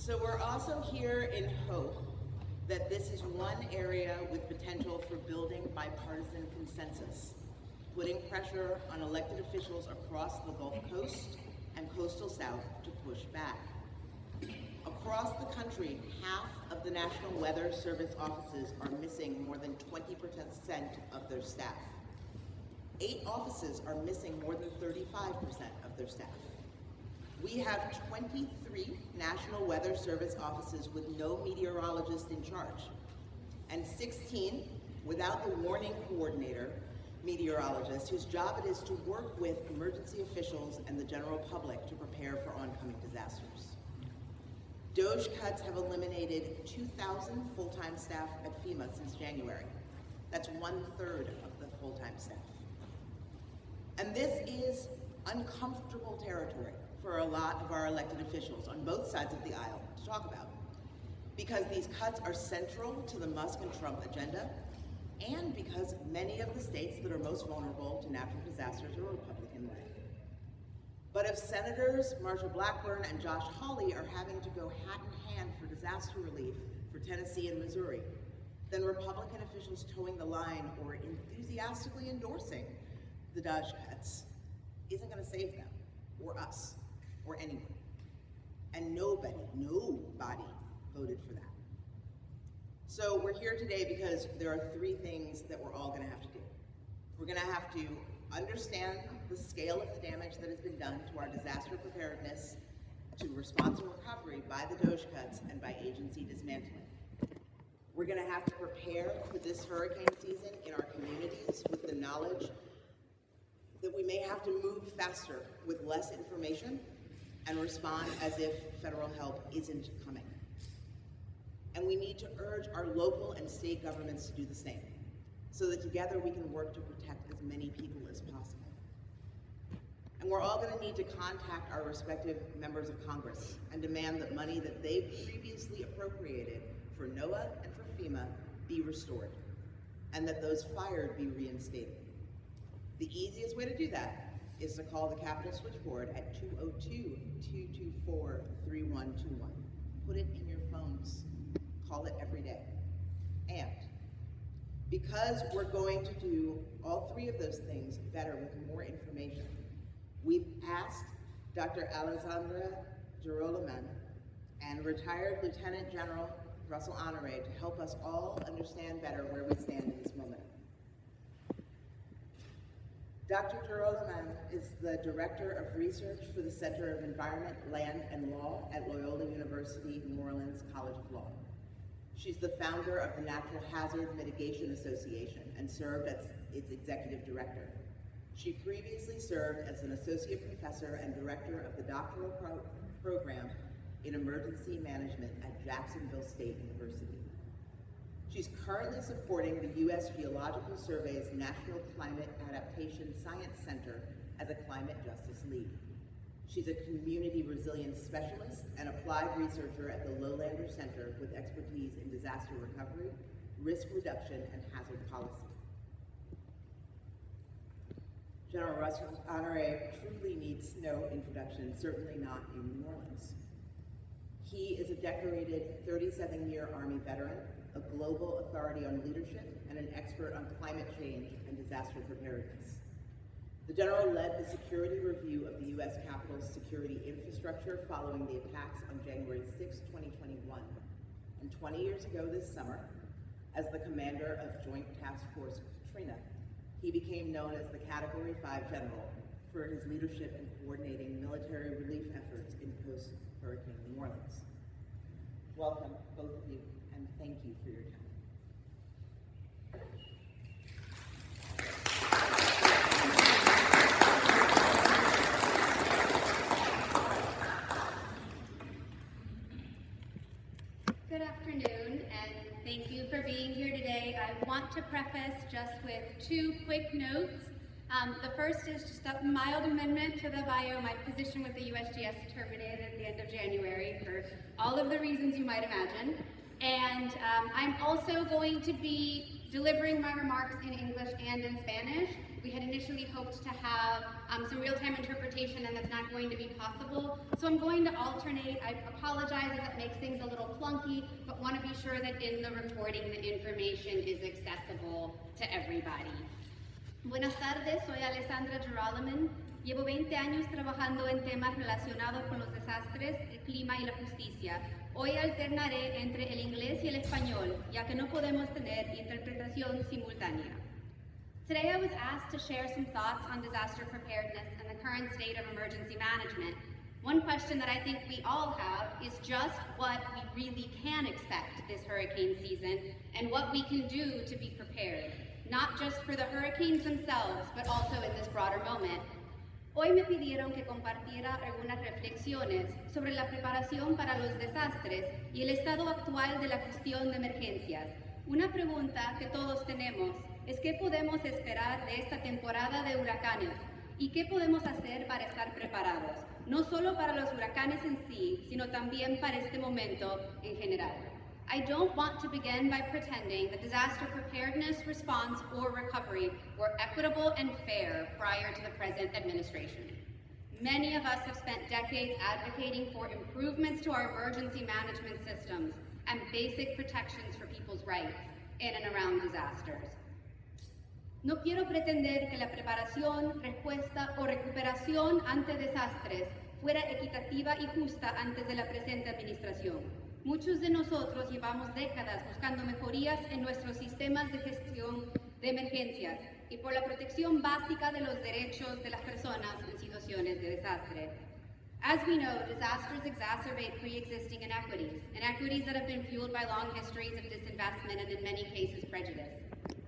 So we're also here in hope that this is one area with potential for building bipartisan consensus, putting pressure on elected officials across the Gulf Coast and coastal South to push back. Across the country, half of the National Weather Service offices are missing more than 20% of their staff. 8 offices are missing more than 35% of their staff. We have 23 National Weather Service offices with no meteorologist in charge, and 16 without the warning coordinator meteorologist whose job it is to work with emergency officials and the general public to prepare for oncoming disasters. DOJ cuts have eliminated 2,000 full-time staff at FEMA since January. That's 1/3 of the full-time staff. And this is uncomfortable territory for a lot of our elected officials on both sides of the aisle to talk about, because these cuts are central to the Musk and Trump agenda, and because many of the states that are most vulnerable to natural disasters are Republican-led. But if Senators Marsha Blackburn and Josh Hawley are having to go hat in hand for disaster relief for Tennessee and Missouri, then Republican officials towing the line or enthusiastically endorsing the DOJ cuts isn't going to save them, or us, or anyone. And nobody voted for that. So we're here today because there are 3 things that we're all going to have to do. We're going to have to understand the scale of the damage that has been done to our disaster preparedness, to response and recovery by the DOJ cuts and by agency dismantling. We're going to have to prepare for this hurricane season in our communities with the knowledge that we may have to move faster with less information and respond as if federal help isn't coming. And we need to urge our local and state governments to do the same, so that together we can work to protect as many people as possible. And we're all going to need to contact our respective members of Congress and demand that money that they've previously appropriated for NOAA and for FEMA be restored, and that those fired be reinstated. The easiest way to do that is to call the Capitol switchboard at 202-224-3121. Put it in your phones. Call it every day. And because we're going to do all 3 of those things better with more information, we've asked Dr. Alexandra Girolamo and retired Lieutenant General Russell Honore to help us all understand better where we stand in this moment. Dr. Girolamo is the Director of Research for the Center of Environment, Land, and Law at Loyola University New Orleans College of Law. She's the founder of the Natural Hazard Mitigation Association and served as its executive director. She previously served as an associate professor and director of the doctoral program in emergency management at Jacksonville State University. She's currently supporting the U.S. Geological Survey's National Climate Adaptation Science Center as a climate justice lead. She's a community resilience specialist and applied researcher at the Lowlander Center with expertise in disaster recovery, risk reduction, and hazard policy. General Russell Honore truly needs no introduction, certainly not in New Orleans. He is a decorated 37-year Army veteran, a global authority on leadership, and an expert on climate change and disaster preparedness. The General led the security review of the U.S. Capitol's security infrastructure following the attacks on January 6, 2021. And 20 years ago this summer, as the commander of Joint Task Force Katrina, he became known as the Category 5 General for his leadership in coordinating military relief efforts in post-Hurricane New Orleans. Welcome, both of you, and thank you for your time. Good afternoon, and thank you for being here today. I want to preface just with 2 quick notes. The first is just a mild amendment to the bio. My position with the USGS terminated at the end of January for all of the reasons you might imagine. And I'm also going to be delivering my remarks in English and in Spanish. We had initially hoped to have some real-time interpretation, and that's not going to be possible. So I'm going to alternate. I apologize if that makes things a little clunky, but want to be sure that in the recording the information is accessible to everybody. Buenas tardes, soy Alessandra Gerolaman. Llevo 20 años trabajando en temas relacionados con los desastres, el clima y la justicia. Hoy alternaré entre el inglés y el español, ya que no podemos tener interpretación simultánea. Today I was asked to share some thoughts on disaster preparedness and the current state of emergency management. One question that I think we all have is just what we really can expect this hurricane season and what we can do to be prepared, not just for the hurricanes themselves, but also in this broader moment. Hoy me pidieron que compartiera algunas reflexiones sobre la preparación para los desastres y el estado actual de la gestión de emergencias. Una pregunta que todos tenemos es qué podemos esperar de esta temporada de huracanes y qué podemos hacer para estar preparados, no solo para los huracanes en sí, sino también para este momento en general. I don't want to begin by pretending that disaster preparedness, response, or recovery were equitable and fair prior to the present administration. Many of us have spent decades advocating for improvements to our emergency management systems and basic protections for people's rights in and around disasters. No quiero pretender que la preparación, respuesta o recuperación ante desastres fuera equitativa y justa antes de la presente administración. Muchos de nosotros llevamos décadas buscando mejorías en nuestros sistemas de gestión de emergencias y por la protección básica de los derechos de las personas en situaciones de desastre. As we know, disasters exacerbate pre-existing inequities that have been fueled by long histories of disinvestment and in many cases prejudice.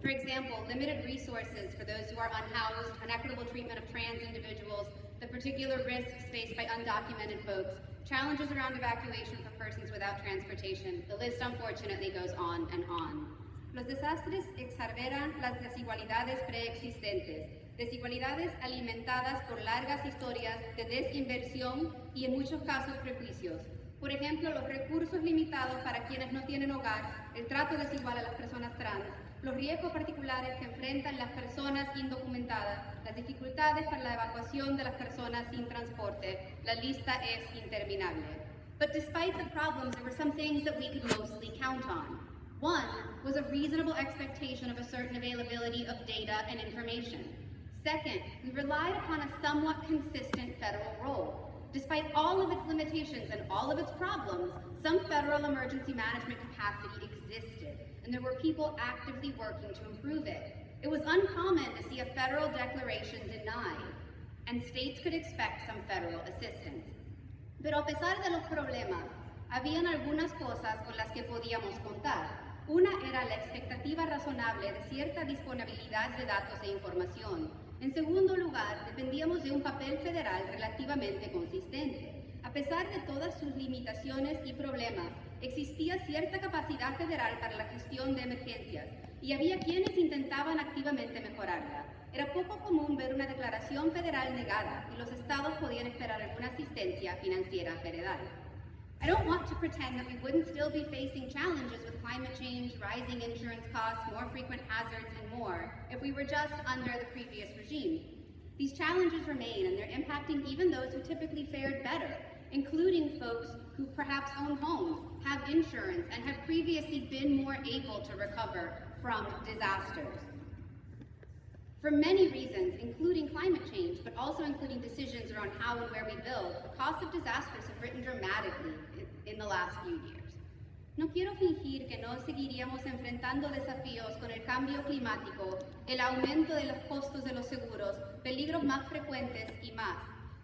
For example, limited resources for those who are unhoused, unequitable treatment of trans individuals, the particular risks faced by undocumented folks, challenges around evacuation for persons without transportation. The list unfortunately goes on and on. Los desastres exacerban las desigualdades preexistentes, desigualdades alimentadas por largas historias de desinversión y en muchos casos prejuicios. Por ejemplo, los recursos limitados para quienes no tienen hogar, el trato desigual a las personas trans, los riesgos particulares que enfrentan las personas indocumentadas, las dificultades para la evacuación de las personas sin transporte. La lista es interminable. But despite the problems, there were some things that we could mostly count on. One was a reasonable expectation of a certain availability of data and information. Second, we relied upon a somewhat consistent federal role. Despite all of its limitations and all of its problems, some federal emergency management capacity existed, and there were people actively working to improve it. It was uncommon to see a federal declaration denied, and states could expect some federal assistance. Pero a pesar de los problemas, habían algunas cosas con las que podíamos contar. Una era la expectativa razonable de cierta disponibilidad de datos e información. En segundo lugar, dependíamos de un papel federal relativamente consistente. A pesar de todas sus limitaciones y problemas, existía cierta capacidad federal para la gestión de emergencias y había quienes intentaban activamente mejorarla. Era poco común ver una declaración federal negada y los estados podían esperar alguna asistencia financiera federal. I don't want to pretend that we wouldn't still be facing challenges with climate change, rising insurance costs, more frequent hazards, and more if we were just under the previous regime. These challenges remain, and they're impacting even those who typically fared better, including folks who perhaps own homes, have insurance, and have previously been more able to recover from disasters. For many reasons, including climate change, but also including decisions around how and where we build, the cost of disasters have risen dramatically in the last few years. No quiero fingir que no seguiríamos enfrentando desafíos con el cambio climático, el aumento de los costos de los seguros, peligros más frecuentes y más,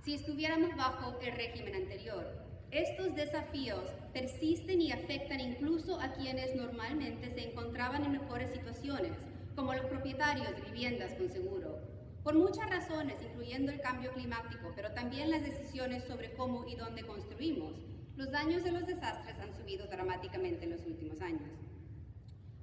si estuviéramos bajo el régimen anterior. Estos desafíos persisten y afectan incluso a quienes normalmente se encontraban en mejores situaciones, como los propietarios de viviendas con seguro. Por muchas razones, incluyendo el cambio climático, pero también las decisiones sobre cómo y dónde construimos, los daños de los desastres han subido dramáticamente en los últimos años.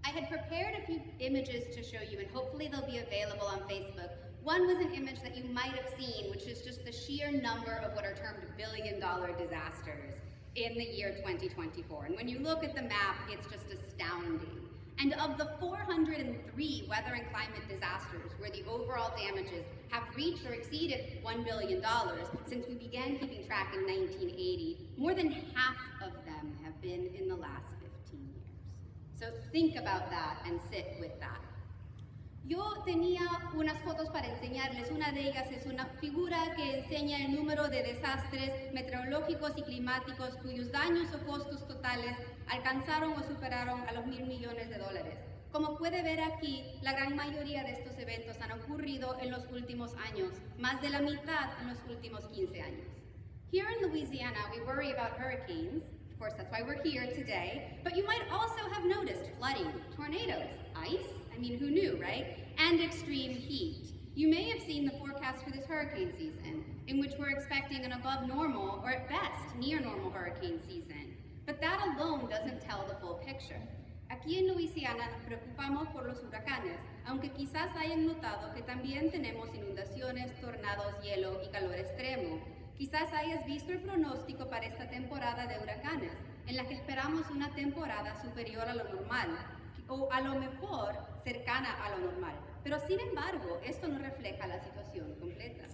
I had prepared a few images to show you, and hopefully they'll be available on Facebook. One was an image that you might have seen, which is just the sheer number of what are termed billion-dollar disasters in the year 2024. And when you look at the map, it's just astounding. And of the 403 weather and climate disasters where the overall damages have reached or exceeded $1 billion since we began keeping track in 1980, more than half of them have been in the last 15 years. So think about that and sit with that. Yo tenía unas fotos para enseñarles. Una de ellas es una figura que enseña el número de desastres meteorológicos y climáticos cuyos daños o costos totales alcanzaron o superaron a los $1,000 millones. Como puede ver aquí, la gran mayoría de estos eventos han ocurrido en los últimos años, más de la mitad en los últimos 15 años. Here in Louisiana, we worry about hurricanes. Of course, that's why we're here today. But you might also have noticed flooding, tornadoes, ice, I mean, who knew, right? And extreme heat. You may have seen the forecast for this hurricane season, in which we're expecting an above normal, or at best, near normal hurricane season. But that alone doesn't tell the full picture. Aquí en Luisiana nos preocupamos por los huracanes, aunque quizás hayan notado que también tenemos inundaciones, tornados, hielo y calor extremo. Quizás hayas visto el pronóstico para esta temporada de huracanes, en la que esperamos una temporada superior a lo normal, o a lo mejor cercana a lo normal. Pero sin embargo, esto no refleja la situación completa.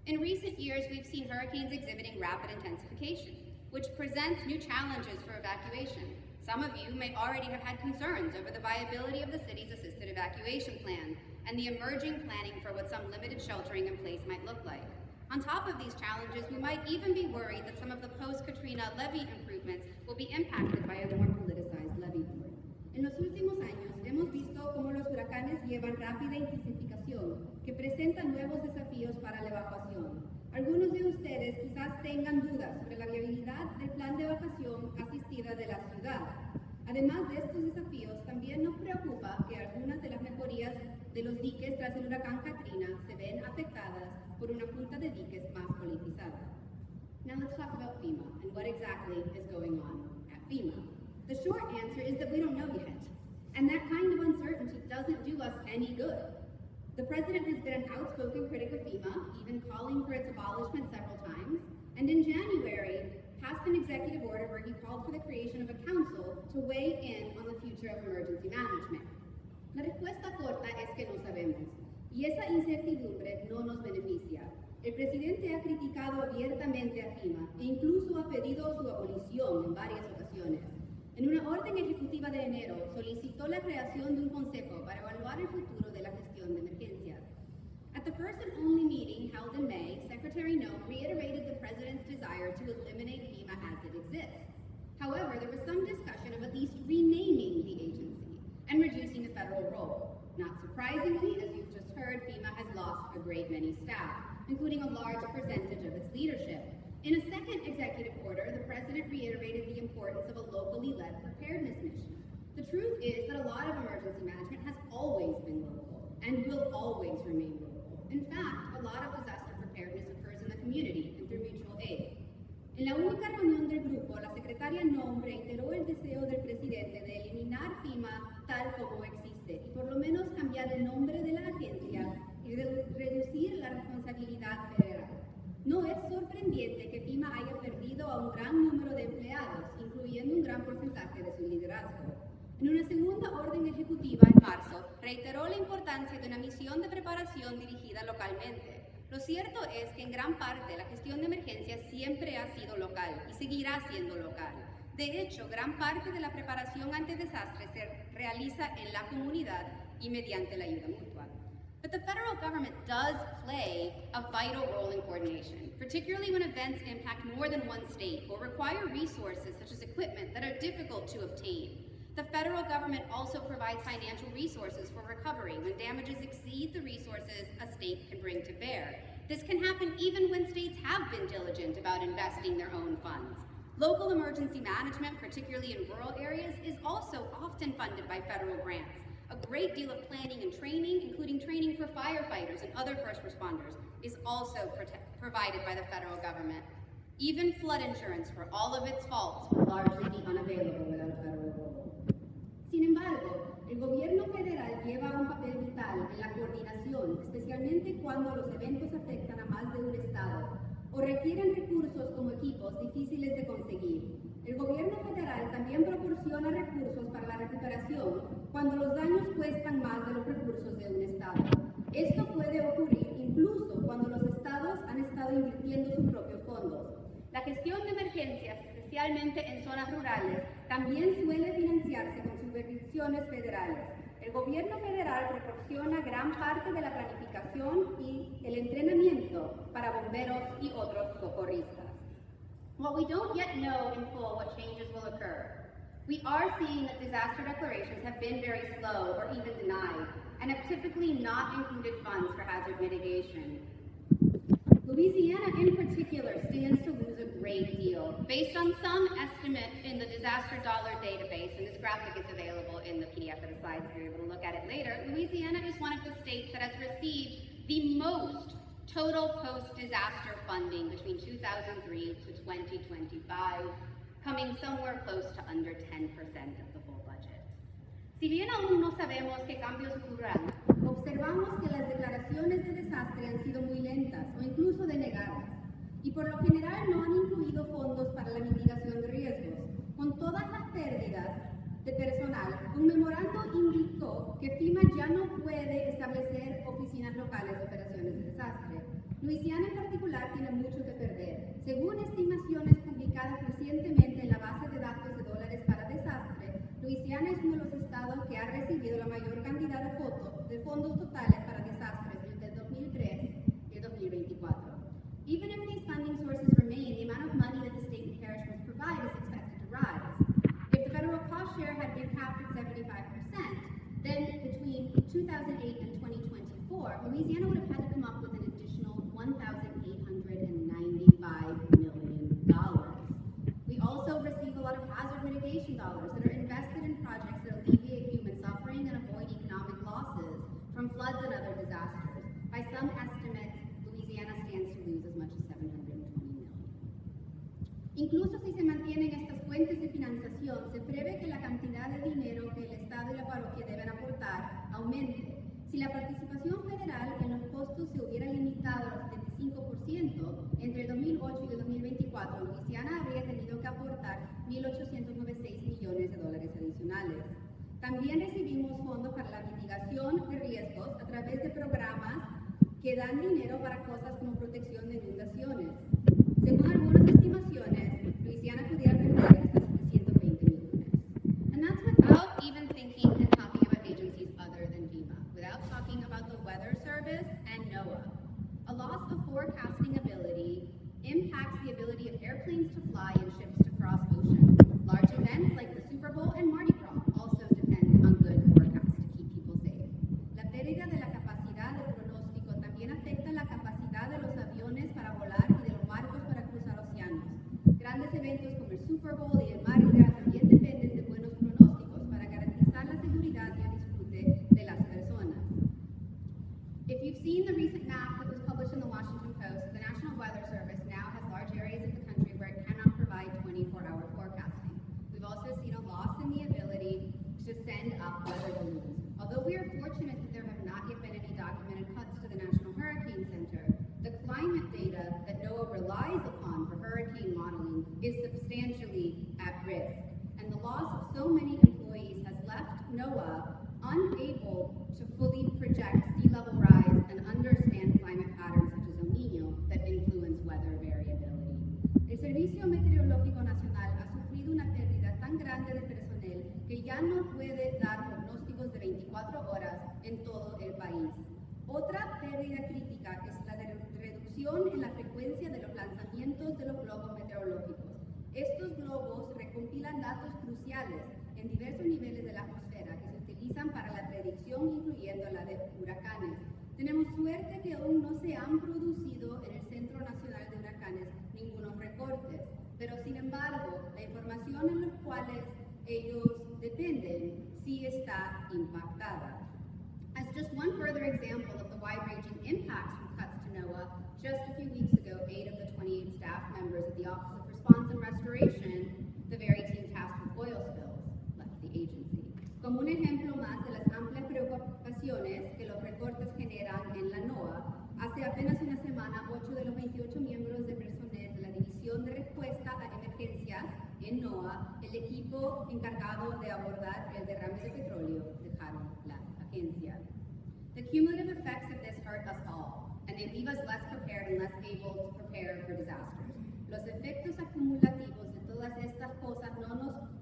In recent years, we've seen hurricanes exhibiting rapid intensification, which presents new challenges for evacuation. Some of you may already have had concerns over the viability of the city's assisted evacuation plan and the emerging planning for what some limited sheltering in place might look like. On top of these challenges, we might even be worried that some of the post-Katrina levee improvements will be impacted by a more politicized levee board. En los últimos años, hemos visto cómo los huracanes llevan rápida intensificación, que presenta nuevos desafíos para la evacuación. Algunos de ustedes quizás tengan dudas sobre la viabilidad del plan de evacuación asistida de la ciudad. Además de estos desafíos, también nos preocupa que algunas de las mejorías de los diques tras el huracán Katrina se ven afectadas por una junta de diques más politizada. Now let's talk about FEMA and what exactly is going on at FEMA. The short answer is that we don't know yet, and that kind of uncertainty doesn't do us any good. The president has been an outspoken critic of FEMA, even calling for its abolishment several times, and in January, passed an executive order where he called for the creation of a council to weigh in on the future of emergency management. La respuesta corta es que no sabemos, y esa incertidumbre no nos beneficia. El presidente ha criticado abiertamente a FEMA e incluso ha pedido su abolición en varias ocasiones. En una orden ejecutiva de enero, solicitó la creación de un consejo para evaluar el futuro de la gestión de emergencias. At the first and only meeting held in May, Secretary Noem reiterated the president's desire to eliminate FEMA as it exists. However, there was some discussion of at least renaming the agency and reducing the federal role. Not surprisingly, as you've just heard, FEMA has lost a great many staff, including a large percentage of its leadership. In a second executive order, the president reiterated the importance of a locally led preparedness mission. The truth is that a lot of emergency management has always been local and will always remain local. In fact, a lot of disaster preparedness occurs in the community and through mutual aid. En la única reunión del grupo, la secretaria Noem reiteró el deseo del presidente de eliminar FEMA tal como existe y por lo menos cambiar el nombre de la agencia y reducir la responsabilidad federal. No es sorprendente que FEMA haya perdido a un gran número de empleados, incluyendo un gran porcentaje de su liderazgo. En una segunda orden ejecutiva en marzo, reiteró la importancia de una misión de preparación dirigida localmente. Lo cierto es que en gran parte la gestión de emergencias siempre ha sido local y seguirá siendo local. De hecho, gran parte de la preparación ante desastres se realiza en la comunidad y mediante la ayuda mutua. But the federal government does play a vital role in coordination, particularly when events impact more than one state or require resources such as equipment that are difficult to obtain. The federal government also provides financial resources for recovery when damages exceed the resources a state can bring to bear. This can happen even when states have been diligent about investing their own funds. Local emergency management, particularly in rural areas, is also often funded by federal grants. A great deal of planning and training, including training for firefighters and other first responders, is also provided by the federal government. Even flood insurance for all of its faults will largely be unavailable without a federal role. Sin embargo, el gobierno federal lleva un papel vital en la coordinación, especialmente cuando los eventos afectan a más de un estado o requieren recursos como equipos difíciles de conseguir. El gobierno federal federal también proporciona recursos para la recuperación cuando los daños cuestan más de los recursos de un estado. Esto puede ocurrir incluso cuando los estados han estado invirtiendo sus propios fondos. La gestión de emergencias, especialmente en zonas rurales, También suele financiarse con subvenciones federales. El gobierno federal proporciona gran parte de la planificación y el entrenamiento para bomberos y otros socorristas. while we don't yet know in full what changes will occur, we are seeing that disaster declarations have been very slow or even denied, and have typically not included funds for hazard mitigation. Louisiana in particular stands to lose a Great deal. Based on some estimates in the disaster dollar database, and this graphic is available in the PDF of the slides if you're able to look at it later, Louisiana is one of the states that has received the most total post-disaster funding between 2003 to 2025, coming somewhere close to under 10% of the full budget. Si bien aún no sabemos qué cambios ocurrirán, Observamos que las declaraciones de desastre han sido muy lentas o incluso denegadas, y por lo general no han incluido fondos para la mitigación de riesgos. Con todas las pérdidas de personal, un memorando indicó que FEMA ya no puede establecer oficinas locales de operaciones de desastre. Luisiana en particular tiene mucho que perder. Según estimaciones publicadas recientemente en la base de datos de dólares para desastre, Luisiana es uno de los estados que ha recibido la mayor cantidad de fondos totales para desastres entre el 2003 y el 2024. Even if these funding sources remain, the amount of money that the state and parish must provide is expected to rise. If the federal cost share had been capped at 75%, then between 2008 and 2024, Louisiana would have had to come up with an additional $1,895 million. We also receive a lot of hazard mitigation dollars that are invested in projects that alleviate human suffering and avoid economic losses from floods and other disasters. By some estimates, Louisiana stands to lose as much as $720 million. Incluso si se mantienen estas fuentes de financiación, se prevé que la cantidad de dinero que el Estado y la parroquia deben aportar aumente. Si la participación federal en los costos se hubiera limitado al 75% entre el 2008 y el 2024, Luisiana habría tenido que aportar $1,896 millones adicionales. También recibimos fondos para la mitigación de riesgos a través de programas que dan dinero para cosas como protección de inundaciones. Según algunas estimaciones, Luisiana pudiera perder hasta $720 millones. and that's without even thinking and talking about agencies other than FEMA, without talking about the Weather Service and NOAA. A loss of forecasting ability impacts the ability of airplanes to fly and ships to cross oceans. Large events like the Super Bowl and Mardi Gras also depend on good forecasts to keep people safe. La pérdida de la capacidad de pronóstico también afecta la capacidad de los aviones para volar y de los barcos para cruzar océanos. Grandes eventos como el Super Bowl y el Mardi Gras también dependen de buenos pronósticos para garantizar la seguridad y el disfrute de las personas. If you've seen the recent map that was published in the Washington Post, the National Weather Service now has large areas of the country where it cannot provide 24-hour forecasting. We've also seen a loss in the ability to send up weather balloons. Although we are fortunate that there have not yet been any documented cuts to the National Hurricane Center, the climate data that NOAA relies upon for hurricane modeling is substantially at risk. And the loss of so many employees has left NOAA unable to fully project sea level rise and understand climate patterns such as El Niño that influence weather variability. El Servicio Meteorológico Nacional ha sufrido una pérdida tan grande de personal que ya no puede dar pronósticos de 24 horas en todo el país. Otra pérdida crítica es la reducción en la frecuencia de los lanzamientos de los globos meteorológicos. Estos globos recompilan datos cruciales en diversos niveles de la atmósfera que se utilizan para la predicción, incluyendo la de huracanes. Tenemos suerte que aún no se han producido en el Centro Nacional de Huracanes ningunos recortes, pero sin embargo, la información en la cuales ellos dependen sí está impactada. As just one further example of the wide-ranging impacts from cuts to NOAA, just a few weeks ago, 8 of the 28 staff members at the Office of Response and Restoration, the very team tasked with oil spills, left the agency. Como un ejemplo más de las amplias preocupaciones que los recortes generan en la NOAA, hace apenas una semana, 8 de los 28 miembros de personal de la División de Respuesta a Emergencias en NOAA, el equipo encargado de abordar el derrame de petróleo dejaron la agencia. The cumulative effects of this hurt us all, and they leave us less prepared and less able to prepare for disasters. Los efectos acumulativos de todas estas cosas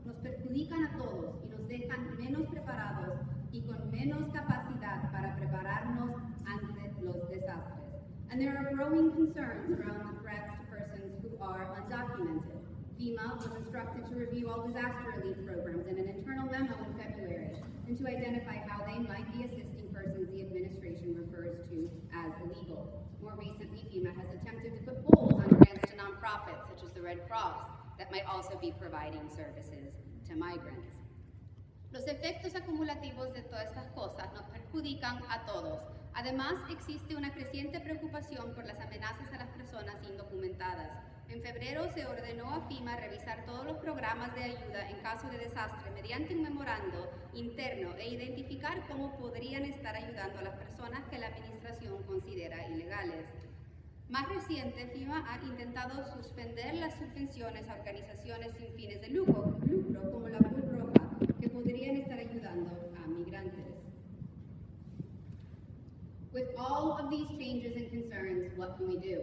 nos perjudican a todos y nos dejan menos preparados y con menos capacidad para prepararnos ante los desastres. And there are growing concerns around the threats to persons who are undocumented. FEMA was instructed to review all disaster relief programs in an internal memo in February and to identify how they might be assisting persons the administration refers to as illegal. More recently, FEMA has attempted to put holds on grants to nonprofits such as the Red Cross that might also be providing services to migrants. Los efectos acumulativos de todas estas cosas nos perjudican a todos. Además, existe una creciente preocupación por las amenazas a las personas indocumentadas. En febrero se ordenó a FEMA revisar todos los programas de ayuda en caso de desastre mediante un memorando interno e identificar cómo podrían estar ayudando a las personas que la administración considera ilegales. Más reciente, FEMA ha intentado suspender las subvenciones a organizaciones sin fines de lucro como la Cruz Roja, que podrían estar ayudando a migrantes. With all of these changes and concerns, what can we do?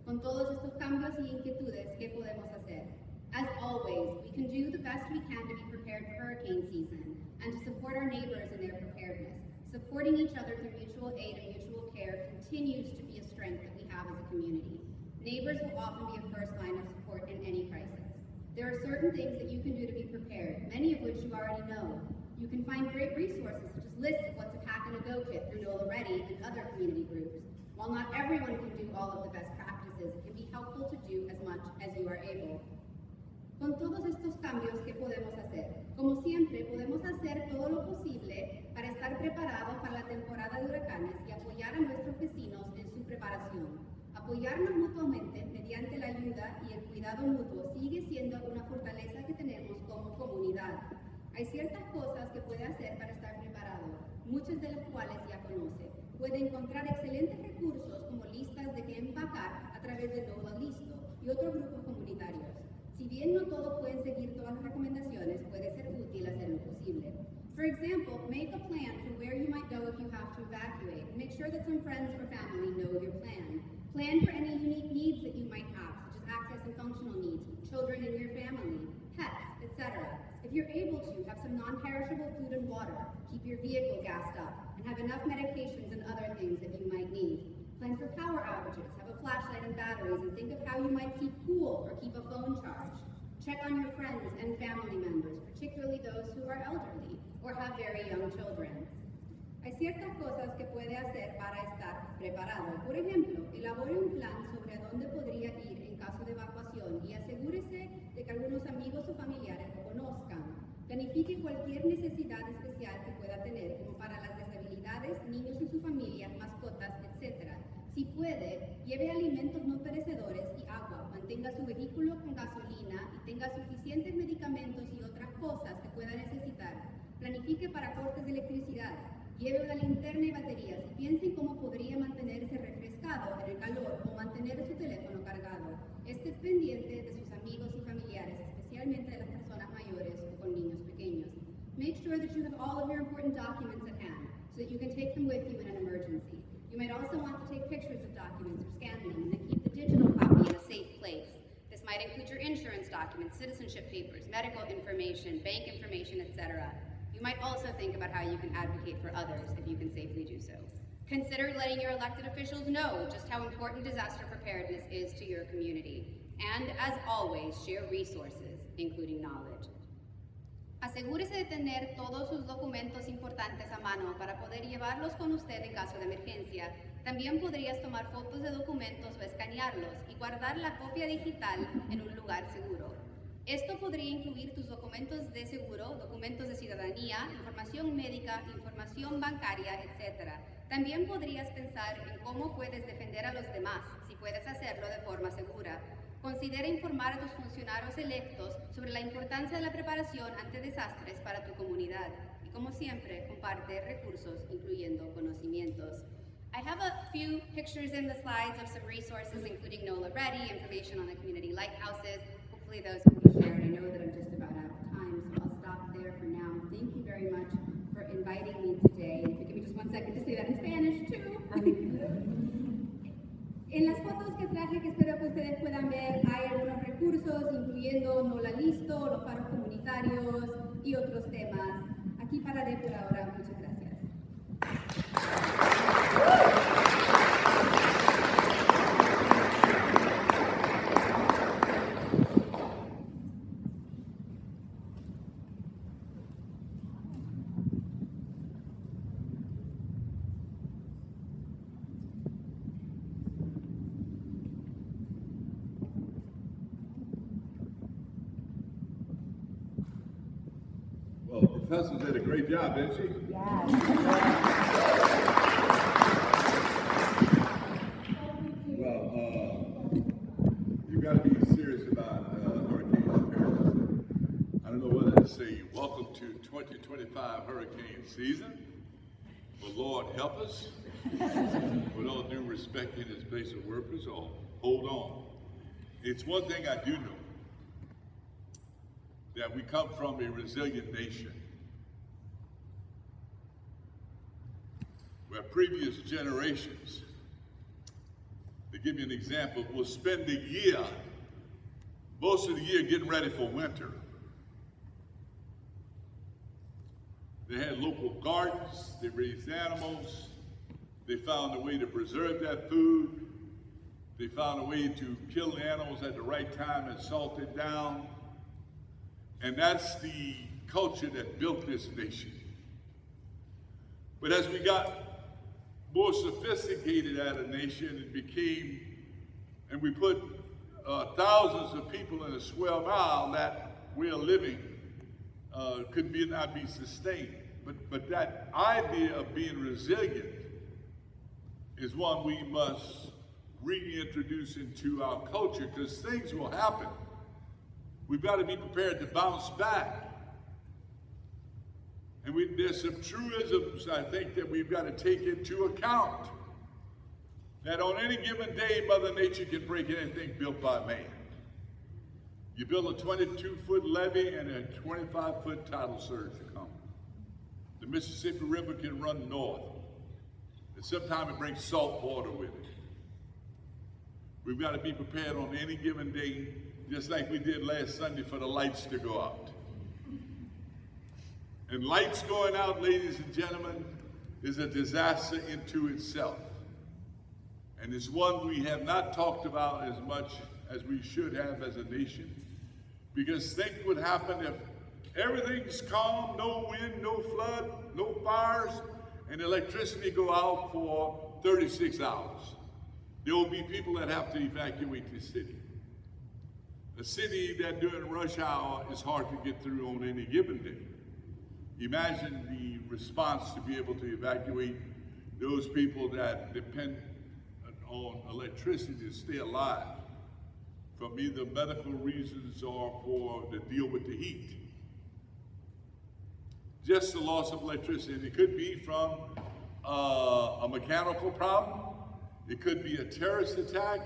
Con todos estos cambios y inquietudes, ¿qué podemos hacer? As always, we can do the best we can to be prepared for hurricane season and to support our neighbors in their preparedness. Supporting each other through mutual aid and mutual care continues to be a strength that we have as a community. Neighbors will often be a first line of support in any crisis. There are certain things that you can do to be prepared, many of which you already know. You can find great resources such as lists of what to pack in a go kit through NOLA Ready and other community groups. While not everyone can do all of the best practices, it can be helpful to do as much as you are able. Con todos estos cambios, ¿qué podemos hacer? Como siempre, podemos hacer todo lo posible para estar preparados para la temporada de huracanes y apoyar a nuestros vecinos en su preparación. Apoyarnos mutuamente mediante la ayuda y el cuidado mutuo sigue siendo una fortaleza que tenemos como comunidad. Hay ciertas cosas que puede hacer para estar preparado, muchas de las cuales ya conoce. Puede encontrar excelentes recursos como listas de qué empacar a través de NOLA Listo y otros grupos comunitarios. Si bien no todos pueden seguir todas las recomendaciones, puede ser útil hacer lo posible. For example, make a plan for where you might go if you have to evacuate. Make sure that some friends or family know your plan. Plan for any unique needs that you might have, such as access and functional needs, children in your family, pets, etc. If you're able to, have some non-perishable food and water, keep your vehicle gassed up, and have enough medications and other things that you might need. Plan for power outages, have a flashlight and batteries, and think of how you might keep cool or keep a phone charged. Check on your friends and family members, particularly those who are elderly or have very young children. Hay ciertas cosas que puede hacer para estar preparado. Por ejemplo, elabore un plan sobre a dónde podría ir en caso de evacuación y asegúrese de que algunos amigos o familiares lo conozcan. Planifique cualquier necesidad especial que pueda tener, como para las deshabilidades, niños y su familia, mascotas, etc. Si puede, lleve alimentos no perecedores y agua, mantenga su vehículo con gasolina y tenga suficientes medicamentos y otras cosas que pueda necesitar. Planifique para cortes de electricidad. Lleve una linterna y baterías y piense en cómo podría mantenerse refrescado en el calor o mantener su teléfono cargado. Esté pendiente de sus amigos y familiares, especialmente de las personas mayores o con niños pequeños. Make sure that you have all of your important documents at hand so that you can take them with you in an emergency. You might also want to take pictures of documents or scan them and then keep the digital copy in a safe place. This might include your insurance documents, citizenship papers, medical information, bank information, etc. You might also think about how you can advocate for others if you can safely do so. Consider letting your elected officials know just how important disaster preparedness is to your community. And as always, share resources, including knowledge. Asegúrese de tener todos sus documentos importantes a mano para poder llevarlos con usted en caso de emergencia. También podrías tomar fotos de documentos o escanearlos y guardar la copia digital en un lugar seguro. Esto podría incluir tus documentos de seguro, documentos de ciudadanía, información médica, información bancaria, etc. También podrías pensar en cómo puedes defender a los demás, si puedes hacerlo de forma segura. Considera informar a tus funcionarios electos sobre la importancia de la preparación ante desastres para tu comunidad. Y como siempre, comparte recursos, incluyendo conocimientos. I have a few pictures in the slides of some resources, including NOLA Ready, information on the community lighthouses. Hopefully those can be shared. I know En las fotos que traje, que espero que ustedes puedan ver, hay algunos recursos, incluyendo Nola Listo, los faros comunitarios y otros temas. Aquí pararé por ahora. Muchas gracias. Well, the professor did a great job, didn't she? Well, you got to be serious about hurricane preparedness. I don't know whether to say welcome to 2025 hurricane season, but Lord help us. With all due respect in his place of workers, or hold on. It's one thing I do know, that we come from a resilient nation, where previous generations, to give you an example, will spend the year, most of the year getting ready for winter. They had local gardens, they raised animals, they found a way to preserve that food, they found a way to kill the animals at the right time and salt it down. And that's the culture that built this nation. But as we got more sophisticated as a nation, it became, and we put thousands of people in a square mile, that way of living could not be sustained. But that idea of being resilient is one we must reintroduce into our culture, because things will happen. We've got to be prepared to bounce back. And there's some truisms, I think, that we've got to take into account. That on any given day, Mother Nature can break anything built by man. You build a 22-foot levee and a 25-foot tidal surge to come. The Mississippi River can run north. And sometimes it brings salt water with it. We've got to be prepared on any given day, just like we did last Sunday, for the lights to go out. And lights going out, ladies and gentlemen, is a disaster into itself. And it's one we have not talked about as much as we should have as a nation, because think what would happen if everything's calm, no wind, no flood, no fires, and electricity go out for 36 hours. There will be people that have to evacuate the city. A city that during rush hour is hard to get through on any given day. Imagine the response to be able to evacuate those people that depend on electricity to stay alive, from either medical reasons or for to deal with the heat. Just the loss of electricity. And it could be from a mechanical problem, it could be a terrorist attack,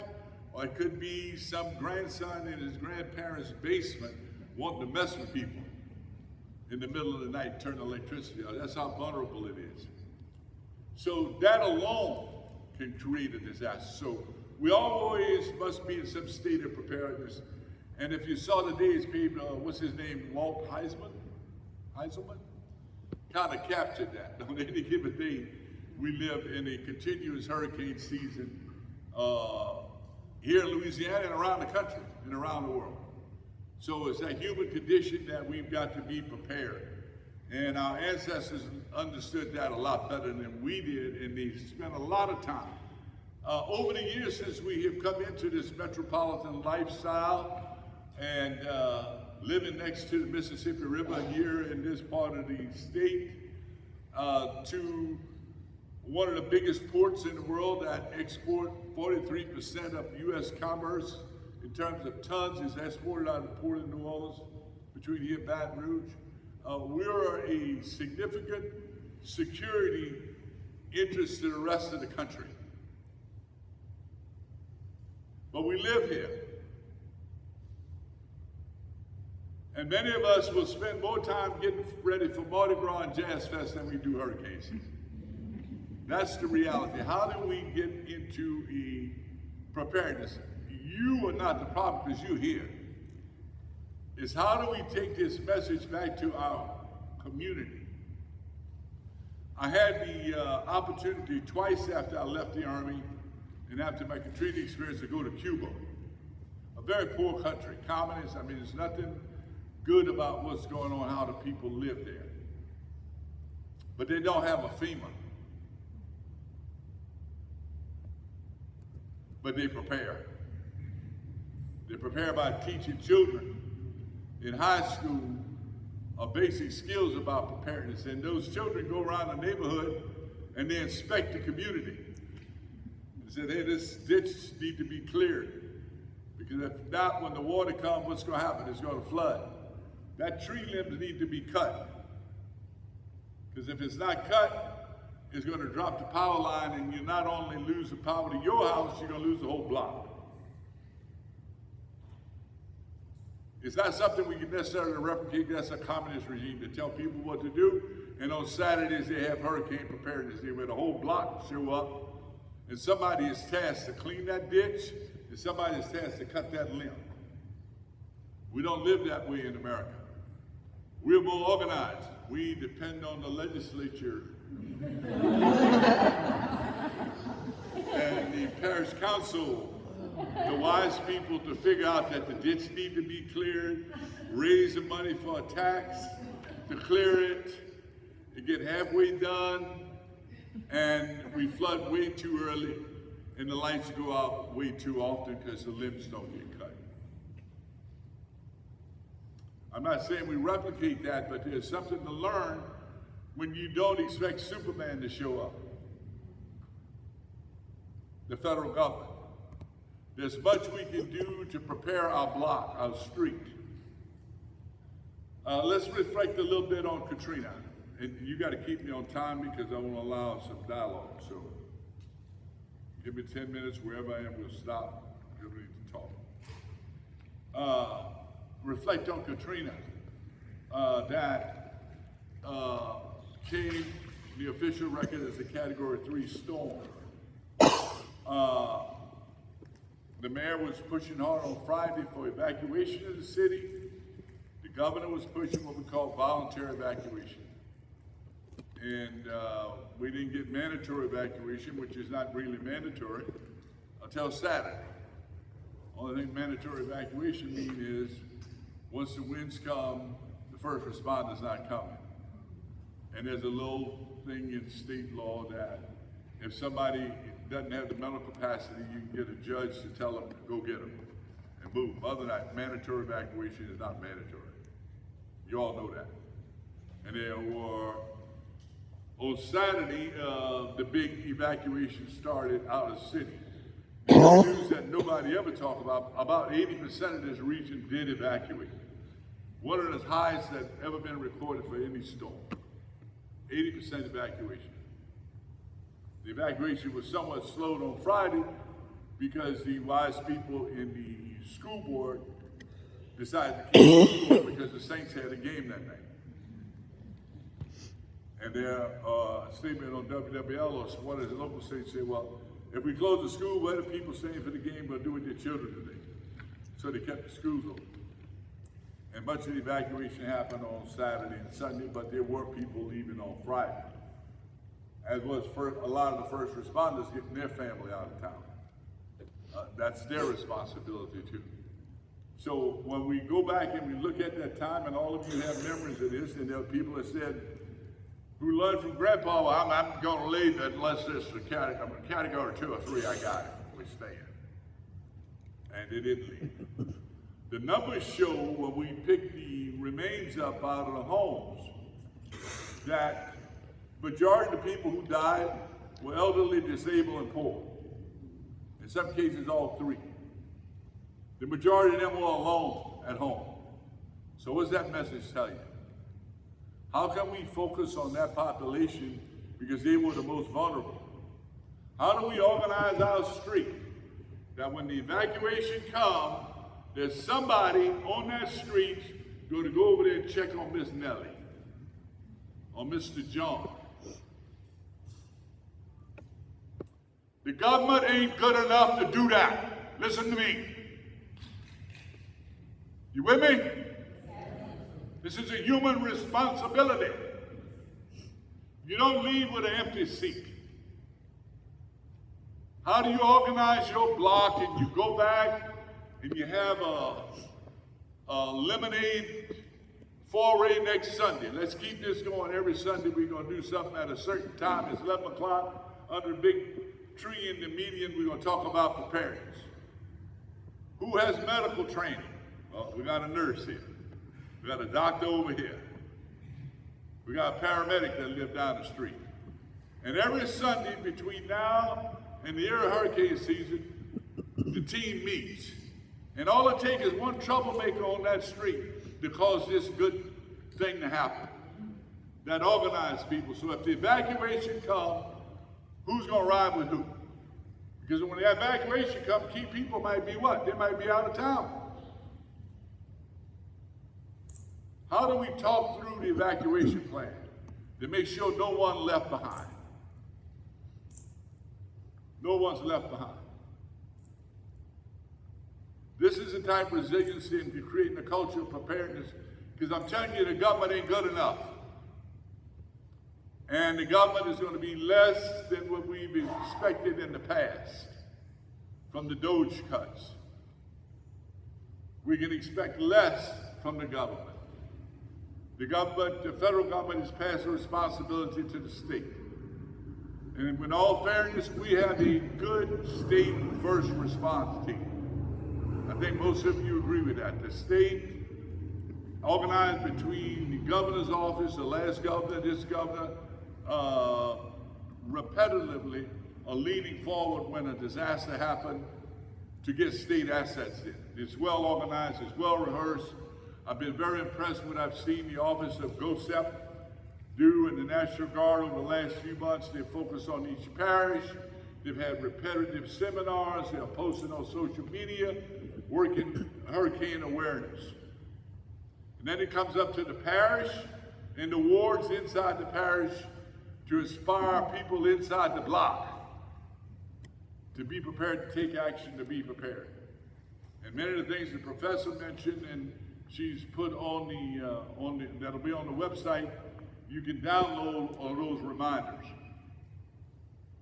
or it could be some grandson in his grandparents' basement wanting to mess with people in the middle of the night, turn the electricity out. That's how vulnerable it is. So that alone can create a disaster. So we always must be in some state of preparedness. And if you saw today's paper, what's his name, Walt Heiselman, kind of captured that. On any given day, we live in a continuous hurricane season here in Louisiana and around the country and around the world. So it's a human condition that we've got to be prepared. And our ancestors understood that a lot better than we did, and they spent a lot of time. Over the years since we have come into this metropolitan lifestyle and living next to the Mississippi River here in this part of the state, to one of the biggest ports in the world that export 43% of U.S. commerce in terms of tons is exported out of the Port of New Orleans between here and Baton Rouge. We're a significant security interest to the rest of the country. But we live here. And many of us will spend more time getting ready for Mardi Gras and Jazz Fest than we do hurricane season. That's the reality. How do we get into a preparedness. You are not the problem because you're here. It's how do we take this message back to our community? I had the opportunity twice after I left the Army and after my Katrina experience to go to Cuba, a very poor country, communist. I mean, there's nothing good about what's going on, how the people live there. But they don't have a FEMA. But they prepare. They prepare by teaching children in high school basic skills about preparedness. And those children go around the neighborhood and they inspect the community. They said, hey, this ditch needs to be cleared. Because if not, when the water comes, what's going to happen? It's going to flood. That tree limbs need to be cut. Because if it's not cut, it's going to drop the power line, and you not only lose the power to your house, you're going to lose the whole block. It's not something we can necessarily replicate. That's a communist regime to tell people what to do. And on Saturdays, they have hurricane preparedness day where the whole block show up, and somebody is tasked to clean that ditch, and somebody is tasked to cut that limb. We don't live that way in America. We're more organized. We depend on the legislature and the parish council, the wise people, to figure out that the ditch need to be cleared, raise the money for a tax to clear it, to get halfway done, and we flood way too early, and the lights go out way too often because the limbs don't get cut. I'm not saying we replicate that, but there's something to learn when you don't expect Superman to show up. The federal government. There's much we can do to prepare our block, our street. Let's reflect a little bit on Katrina. And you got to keep me on time because I want to allow some dialogue. So give me 10 minutes, wherever I am, we'll stop. Get ready to talk. Reflect on Katrina. That came the official record as a Category 3 storm. The mayor was pushing hard on Friday for evacuation of the city. The governor was pushing what we call voluntary evacuation. And we didn't get mandatory evacuation, which is not really mandatory, until Saturday. Only thing mandatory evacuation means is once the winds come, the first responder's not coming. And there's a little thing in state law that if somebody doesn't have the mental capacity, you can get a judge to tell them to go get them and move. Other than that, mandatory evacuation is not mandatory. You all know that. And there were, on Saturday, the big evacuation started out of the city. The news that nobody ever talked about 80% of this region did evacuate. One of the highest that ever been recorded for any storm. 80% evacuation. The evacuation was somewhat slowed on Friday because the wise people in the school board decided to keep the school because the Saints had a game that night. And their statement on WWL or one of the local states said, well, if we close the school, what are people staying for the game going to do with their children today? So they kept the schools open. And much of the evacuation happened on Saturday and Sunday, but there were people leaving on Friday. As was a lot of the first responders getting their family out of town. That's their responsibility too. So when we go back and we look at that time, and all of you have memories of this, and there are people that said, who learned from Grandpa, well, I'm going to leave unless it's a category 2 or 3, I got it, we stay in. And they didn't leave. The numbers show when we pick the remains up out of the homes that majority of the people who died were elderly, disabled, and poor. In some cases, all three. The majority of them were alone at home. So what's that message tell you? How can we focus on that population because they were the most vulnerable? How do we organize our street that when the evacuation comes, there's somebody on that street going to go over there and check on Miss Nellie or Mr. John? The government ain't good enough to do that. listen to me. You with me? This is a human responsibility. You don't leave with an empty seat. How do you organize your block and you go back and you have a lemonade foray next Sunday? Let's keep this going. Every Sunday we're going to do something at a certain time. It's 11 o'clock under a big tree in the median. We're going to talk about preparedness. Who has medical training? Well, we got a nurse here. We got a doctor over here. We got a paramedic that lives down the street. And every Sunday between now and the early hurricane season, the team meets. And all it takes is one troublemaker on that street to cause this good thing to happen. That organized people. So if the evacuation comes, who's going to ride with who? Because when the evacuation comes, key people might be what? They might be out of town. How do we talk through the evacuation plan to make sure no one left behind? No one's left behind. This is the type of resiliency and creating a culture of preparedness, because I'm telling you, the government ain't good enough. And the government is going to be less than what we've expected in the past from the DOGE cuts. We can expect less from the government. The federal government has passed a responsibility to the state. And in all fairness, we have a good state first response team. I think most of you agree with that. The state, organized between the governor's office, the last governor, this governor, repetitively are leaning forward when a disaster happened to get state assets in. It's well organized, it's well rehearsed. I've been very impressed with what I've seen the Office of GOSEP do in the National Guard over the last few months. They've focused on each parish. They've had repetitive seminars. They're posting on social media, working hurricane awareness. And then it comes up to the parish and the wards inside the parish to inspire people inside the block to be prepared to take action, to be prepared. And many of the things the professor mentioned and she's put on the that'll be on the website, you can download all those reminders.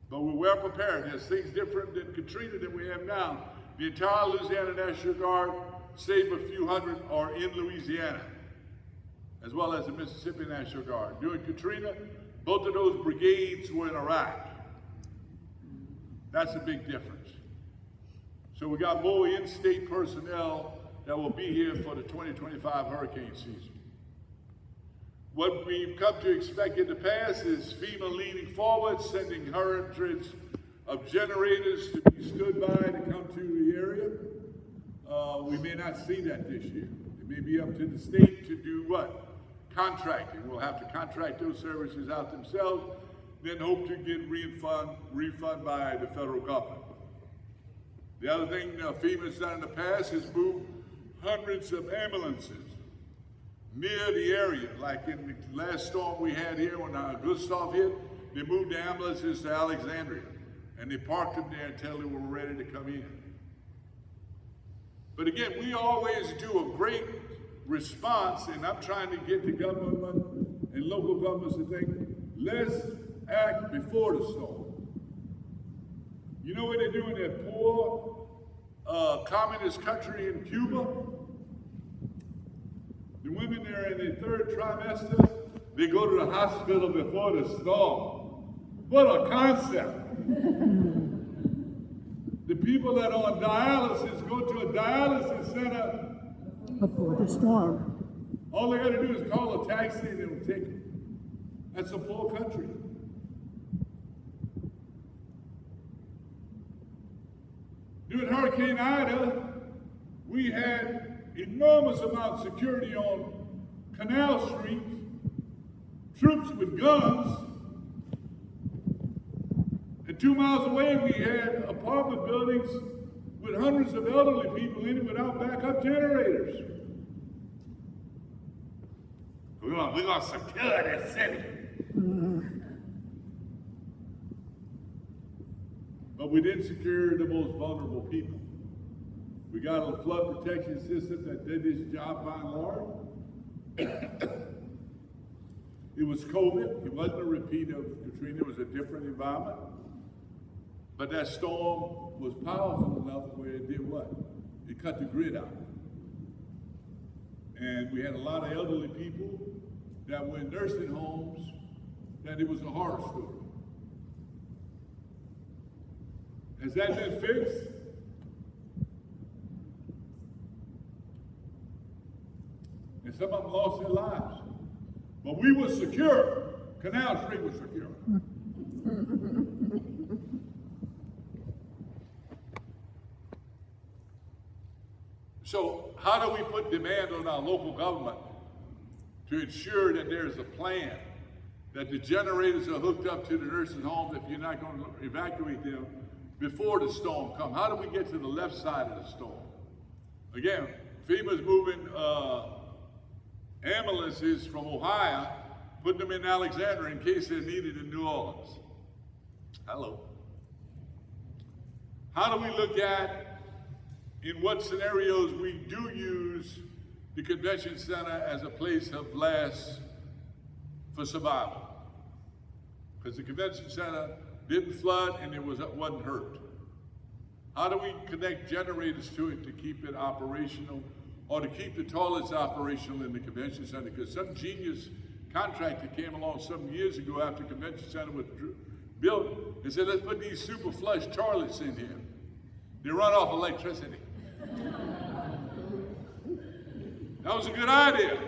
But we're well prepared. There's things different than Katrina than we have now. The entire Louisiana National Guard, save a few hundred, are in Louisiana, as well as the Mississippi National Guard. During Katrina, both of those brigades were in Iraq. That's a big difference. So we got more in-state personnel that will be here for the 2025 hurricane season. What we've come to expect in the past is FEMA leaning forward, sending hundreds of generators to be stood by to come to the area. We may not see that this year. It may be up to the state to do what? Contracting. We'll have to contract those services out themselves, then hope to get refund by the federal government. The other thing FEMA's done in the past is move hundreds of ambulances near the area. Like in the last storm we had here when Gustav hit, they moved the ambulances to Alexandria and they parked them there until they were ready to come in. But again, we always do a great response, and I'm trying to get the government and local governments to think, let's act before the storm. You know what they do in that poor communist country in Cuba? The women there in their third trimester, they go to the hospital before the storm. What a concept. The people that are on dialysis go to a dialysis center before the storm. All they got to do is call a taxi and it'll take them. That's a poor country. During Hurricane Ida, we had enormous amount of security on Canal Street, troops with guns, and 2 miles away we had apartment buildings with hundreds of elderly people in it without backup generators. We're gonna secure this city. But we didn't secure the most vulnerable people. We got a flood protection system that did its job by and large. It was COVID. It wasn't a repeat of Katrina. It was a different environment. But that storm was powerful enough where it did what? It cut the grid out. And we had a lot of elderly people that were in nursing homes that it was a horror story. Has that been fixed? And some of them lost their lives. But we were secure. Canal Street was secure. So how do we put demand on our local government to ensure that there's a plan, that the generators are hooked up to the nursing homes if you're not going to evacuate them before the storm comes? How do we get to the left side of the storm? Again, FEMA's moving ambulances from Ohio, putting them in Alexandria in case they're needed in New Orleans. Hello. How do we look at in what scenarios we do use the convention center as a place of last for survival? Because the convention center didn't flood and it wasn't hurt. How do we connect generators to it to keep it operational, or to keep the toilets operational in the convention center? Because some genius contractor came along some years ago after the convention center was built and said, let's put these super flush toilets in here. They run off electricity. That was a good idea.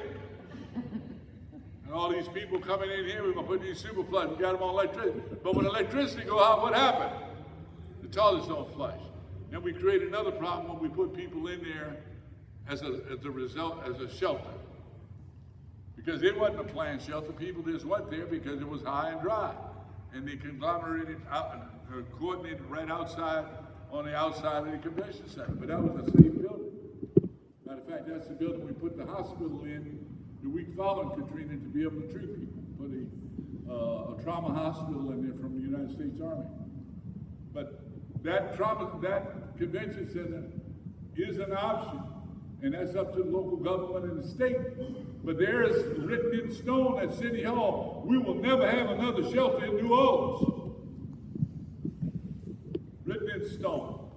And all these people coming in here, we're gonna put these super flush, we got them on electricity. But when electricity go out, what happened? The toilets don't flush. Then we create another problem when we put people in there as a result, as a shelter. Because it wasn't a planned shelter, people just went there because it was high and dry. And they conglomerated out and coordinated right outside, on the outside of the convention center. But that was a safe building. Matter of fact, that's the building we put the hospital in the week following Katrina to be able to treat people. Put a trauma hospital in there from the United States Army. But that convention center is an option. And that's up to the local government and the state. But there is written in stone at City Hall, we will never have another shelter in New Orleans. Written in stone.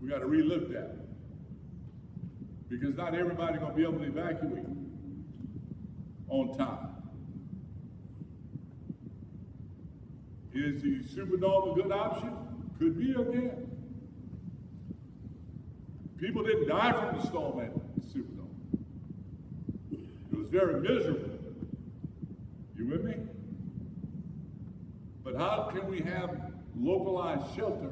We got to relook that. Because not everybody's going to be able to evacuate on time. Is the Superdome a good option? Could be again. People didn't die from the storm at the Superdome. It was very miserable. You with me? But how can we have localized shelter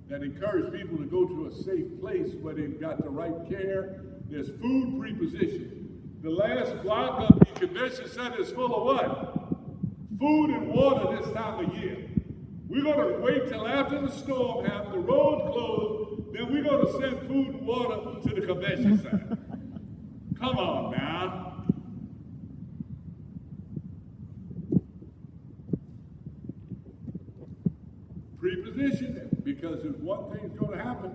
that encourage people to go to a safe place where they've got the right care? There's food prepositioned. The last block of the convention center is full of what? Food and water this time of year. We're going to wait till after the storm, have the road closed, then we're going to send food and water to the convention center. Come on now. Preposition it, because if one thing's going to happen,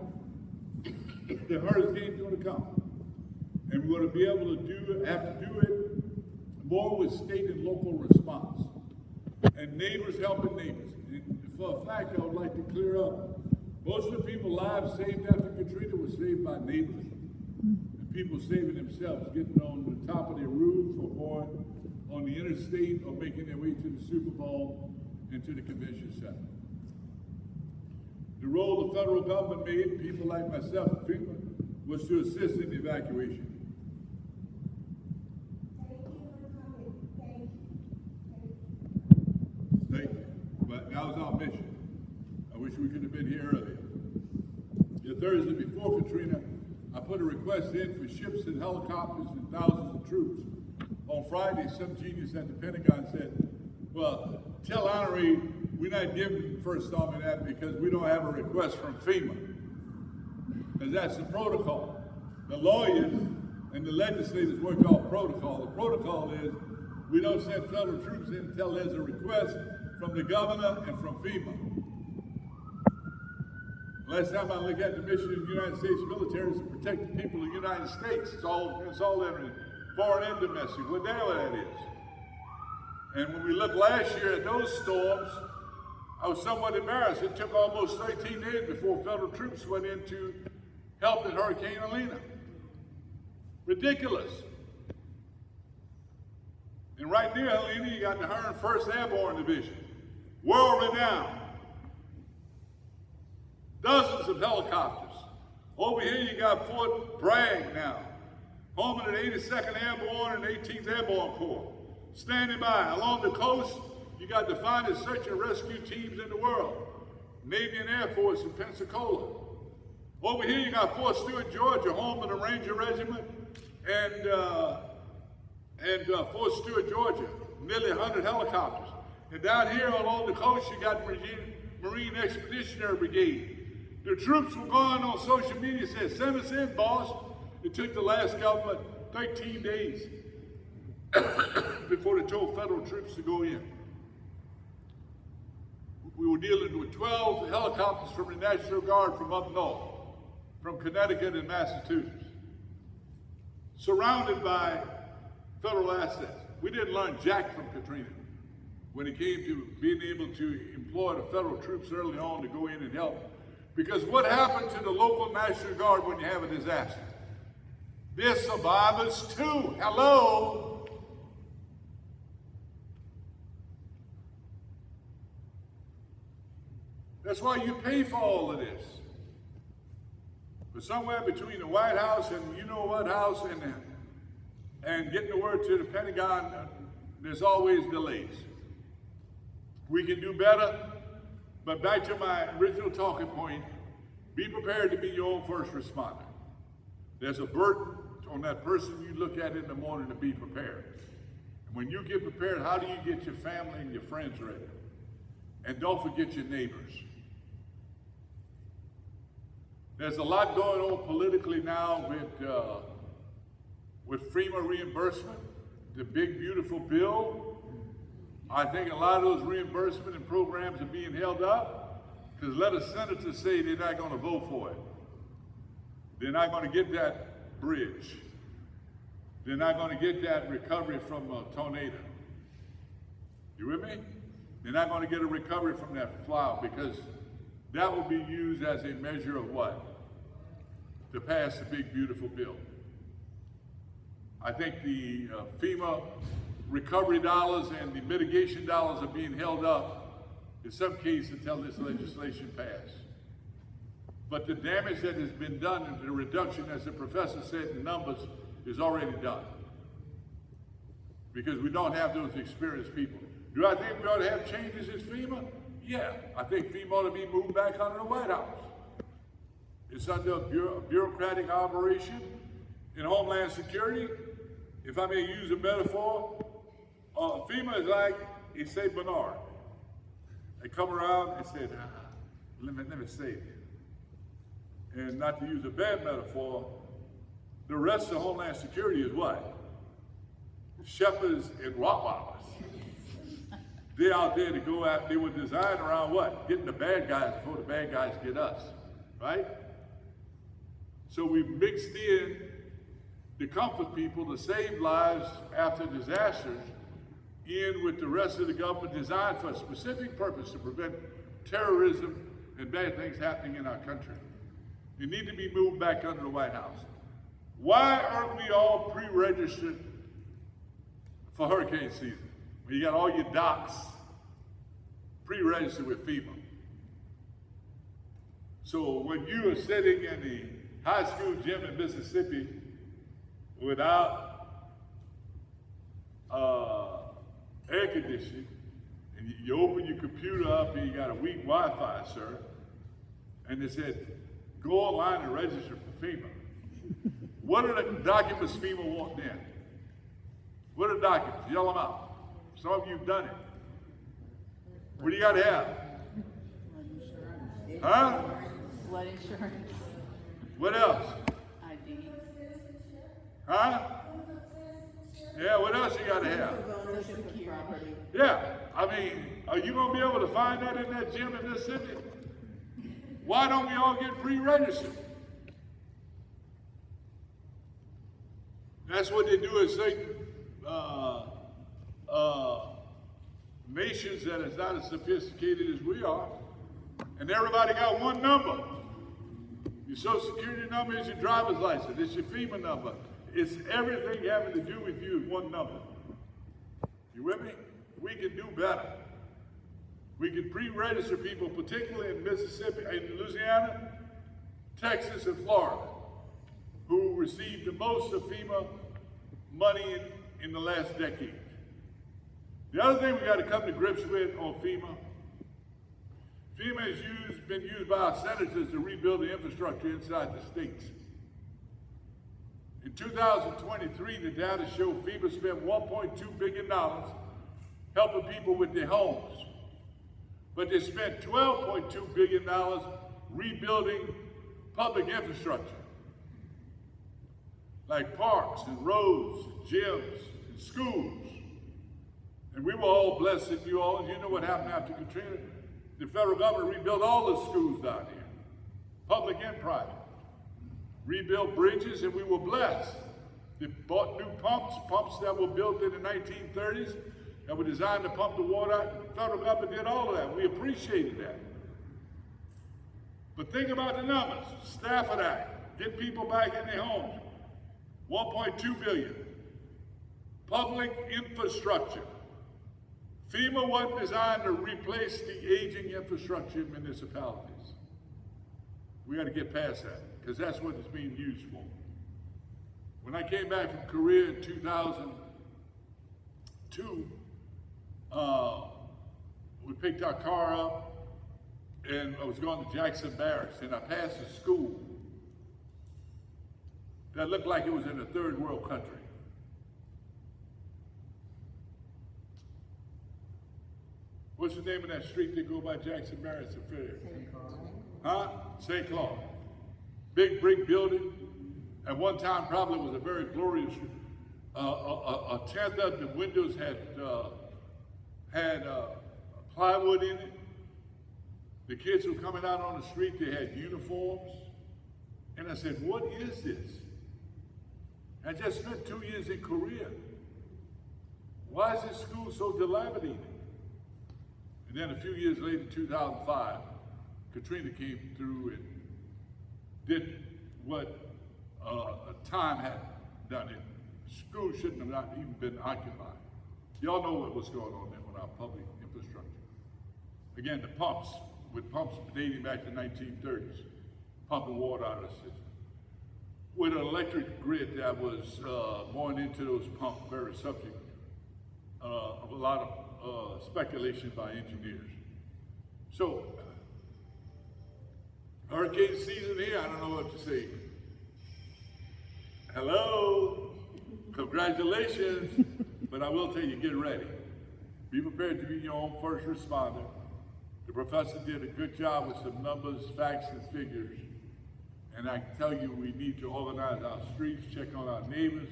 the hurricane's going to come. And we're going to be able to have to do it more with state and local response. And neighbors helping neighbors. And for a fact, I would like to clear up, most of the people's lives saved after Katrina were saved by neighbors. And people saving themselves, getting on the top of their roof or going on the interstate or making their way to the Super Bowl and to the convention center. The role the federal government made, people like myself and FEMA, was to assist in the evacuation. Thank you. But that was our mission. I wish we could have been here earlier. The Thursday before Katrina, I put a request in for ships and helicopters and thousands of troops. On Friday, some genius at the Pentagon said, well, tell Honorary we're not giving First Army that because we don't have a request from FEMA. Because that's the protocol. The lawyers and the legislators work off protocol. The protocol is we don't send federal troops in until there's a request from the governor and from FEMA. Last time I looked at the mission of the United States military is to protect the people of the United States. It's all in foreign and domestic, whatever that is. And when we looked last year at those storms, I was somewhat embarrassed. It took almost 13 days before federal troops went in to help in Hurricane Helena. Ridiculous. And right near Helena, you got the 101st Airborne Division, world renowned. Dozens of helicopters. Over here you got Fort Bragg now, home of the 82nd Airborne and 18th Airborne Corps. Standing by. Along the coast, you got the finest search and rescue teams in the world. Navy and Air Force in Pensacola. Over here you got Fort Stewart, Georgia, home of the Ranger Regiment and Fort Stewart, Georgia, nearly 100 helicopters. And down here along the coast, you got Marine Expeditionary Brigade. The troops were going on social media and said, send us in, boss. It took the last government 13 days before they told federal troops to go in. We were dealing with 12 helicopters from the National Guard from up north, from Connecticut and Massachusetts, surrounded by federal assets. We didn't learn jack from Katrina when it came to being able to employ the federal troops early on to go in and help. Because what happened to the local National Guard when you have a disaster? They're survivors too. Hello? That's why you pay for all of this. But somewhere between the White House and you know what house and getting the word to the Pentagon, there's always delays. We can do better, but back to my original talking point, be prepared to be your own first responder. There's a burden on that person you look at in the morning to be prepared. And when you get prepared, how do you get your family and your friends ready? And don't forget your neighbors. There's a lot going on politically now with FEMA reimbursement, the big beautiful bill. I think a lot of those reimbursement and programs are being held up because let a senator say they're not going to vote for it. They're not going to get that bridge. They're not going to get that recovery from a tornado. You with me? They're not going to get a recovery from that flood because that will be used as a measure of what? To pass the big beautiful bill. I think the FEMA recovery dollars and the mitigation dollars are being held up in some cases until this legislation passed. But the damage that has been done and the reduction, as the professor said in numbers, is already done. Because we don't have those experienced people. Do I think we ought to have changes in FEMA? Yeah, I think FEMA ought to be moved back under the White House. It's under a bureaucratic operation in Homeland Security. If I may use a metaphor, FEMA is like a St. Bernard. They come around and say, let me say it. And not to use a bad metaphor, the rest of Homeland Security is what? Shepherds and Rottweilers. They're out there to go out, they were designed around what? Getting the bad guys before the bad guys get us, right? So we mixed in to comfort people, to save lives after disasters, in with the rest of the government designed for a specific purpose to prevent terrorism and bad things happening in our country. You need to be moved back under the White House. Why aren't we all pre-registered for hurricane season? When you got all your docks pre-registered with FEMA. So when you are sitting in the high school gym in Mississippi without air conditioning, and you open your computer up and you got a weak Wi-Fi, sir, and they said, go online and register for FEMA. What are the documents FEMA want then? What are the documents? Yell them out. Some of you have done it. What do you got to have? Huh? Flood insurance. What else? ID. Huh? Yeah, what else you got to have? Social security. Yeah, I mean, are you going to be able to find that in that gym in Mississippi? Why don't we all get pre-registered? That's what they do in certain nations that is not as sophisticated as we are. And everybody got one number. Your social security number is your driver's license. It's your FEMA number. It's everything having to do with you is one number. You with me? We can do better. We can pre-register people, particularly in Mississippi, in Louisiana, Texas, and Florida, who received the most of FEMA money in the last decade. The other thing we got to come to grips with on FEMA has been used by our senators to rebuild the infrastructure inside the states. In 2023, the data show FEMA spent $1.2 billion helping people with their homes. But they spent $12.2 billion rebuilding public infrastructure, like parks and roads, gyms, and schools. And we were all blessed in New Orleans. You know what happened after Katrina? The federal government rebuilt all the schools down here, public and private. Rebuilt bridges, and we were blessed. They bought new pumps that were built in the 1930s that were designed to pump the water out. The federal government did all of that. We appreciated that. But think about the numbers. Stafford Act, get people back in their homes. $1.2 billion. Public infrastructure. FEMA wasn't designed to replace the aging infrastructure in municipalities. We got to get past that, because that's what it's being used for. When I came back from Korea in 2002, we picked our car up, and I was going to Jackson Barracks, and I passed a school that looked like it was in a third world country. What's the name of that street that go by Jackson Barracks and Fair? Huh? St. Claude. Big brick building. At one time, probably was a very glorious. A tenth of the windows had plywood in it. The kids were coming out on the street. They had uniforms. And I said, "What is this?" I just spent 2 years in Korea. Why is this school so dilapidated? And then a few years later, 2005, Katrina came through and did what time had done it. School shouldn't have not even been occupied. Y'all know what was going on there with our public infrastructure. Again, the pumps, with pumps dating back to the 1930s, pumping water out of the system. With an electric grid that was going into those pumps, very subject of a lot of speculation by engineers. So, hurricane season here, I don't know what to say. Hello, congratulations, but I will tell you, get ready. Be prepared to be your own first responder. The professor did a good job with some numbers, facts, and figures. And I can tell you, we need to organize our streets, check on our neighbors,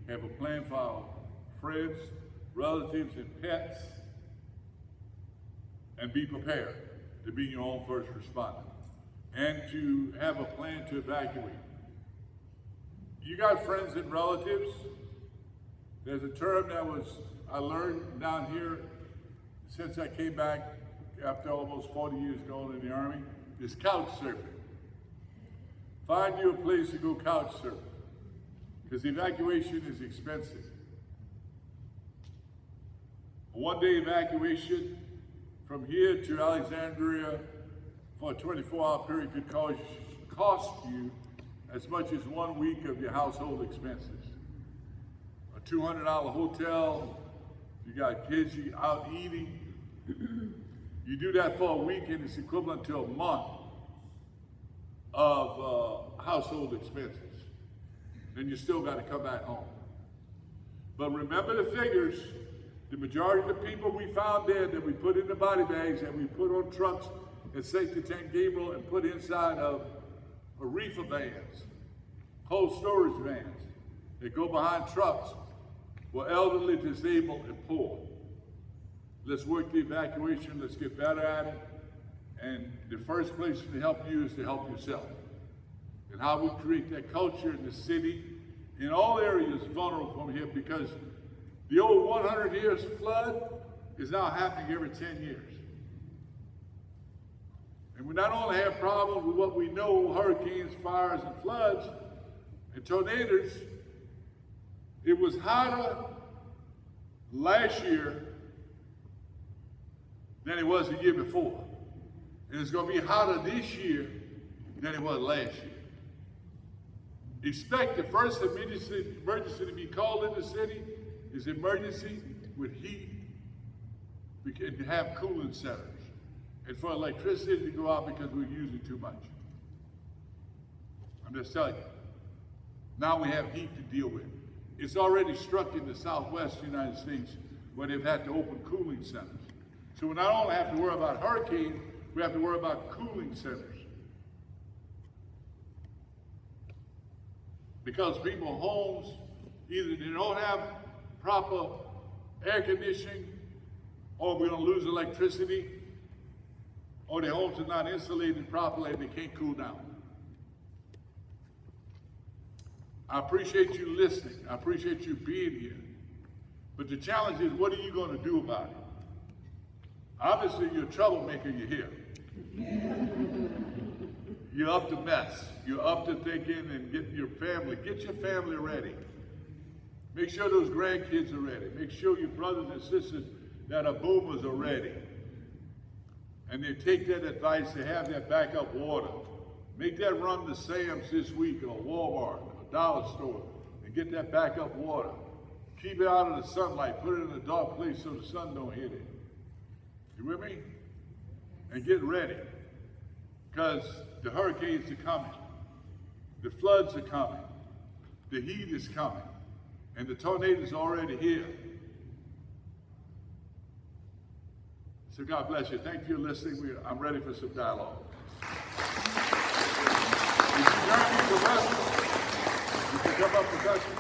have a plan for our friends, relatives, and pets, and be prepared to be your own first responder, and to have a plan to evacuate. You got friends and relatives. There's a term that I learned down here since I came back after almost 40 years going in the Army, is couch surfing. Find you a place to go couch surfing, because evacuation is expensive. A one-day evacuation from here to Alexandria for a 24-hour period could cost you as much as 1 week of your household expenses. A $200 hotel, you got kids, you out eating. You do that for a week and it's equivalent to a month of household expenses. Then you still got to come back home. But remember the figures. The majority of the people we found there that we put in the body bags and we put on trucks at St. St. Gabriel and put inside of a reefer vans, cold storage vans that go behind trucks, were elderly, disabled, and poor. Let's work the evacuation, let's get better at it, And the first place to help you is to help yourself. And how we create that culture in the city, in all areas vulnerable from here, because the old 100 years flood is now happening every 10 years. And we not only have problems with what we know, hurricanes, fires, and floods, and tornadoes, it was hotter last year than it was the year before. And it's going to be hotter this year than it was last year. Expect the first emergency to be called in the city is emergency with heat. We can have cooling centers. And for electricity to go out because we're using too much. I'm just telling you. Now we have heat to deal with. It's already struck in the southwest United States where they've had to open cooling centers. So we not only have to worry about hurricanes, we have to worry about cooling centers. Because people's homes, either they don't have proper air conditioning, or we're gonna lose electricity, or their homes are not insulated properly and they can't cool down. I appreciate you listening. I appreciate you being here. But the challenge is, what are you gonna do about it? Obviously, you're a troublemaker, you're here. You're up to mess. You're up to thinking and getting your family ready. Make sure those grandkids are ready. Make sure your brothers and sisters that are boomers are ready. And they take that advice to have that backup water. Make that run to Sam's this week or Walmart or Dollar Store and get that backup water. Keep it out of the sunlight. Put it in a dark place so the sun don't hit it. You with me? And get ready. Because the hurricanes are coming. The floods are coming. The heat is coming. And the tornadoes are already here. So God bless you. Thank you for listening. I'm ready for some dialogue. If you can come up with questions.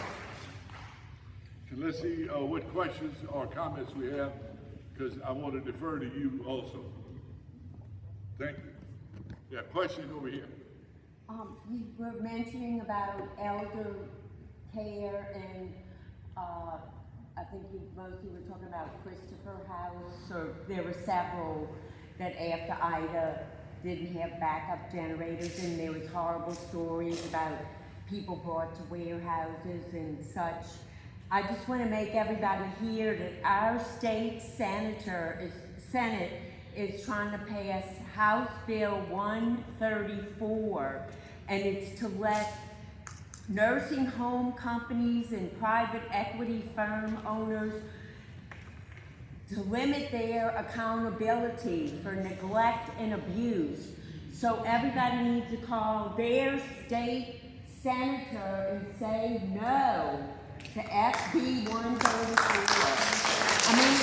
And let's see what questions or comments we have, because I want to defer to you also. Thank you. Yeah, question over here. We were mentioning about elder care, and I think you mostly were talking about Christopher House, or there were several that after Ida didn't have backup generators, and there was horrible stories about people brought to warehouses and such. I just want to make everybody hear that our state Senate is trying to pass House Bill 134, and it's to let nursing home companies and private equity firm owners to limit their accountability for neglect and abuse. So everybody needs to call their state senator and say no to SB 134. I mean,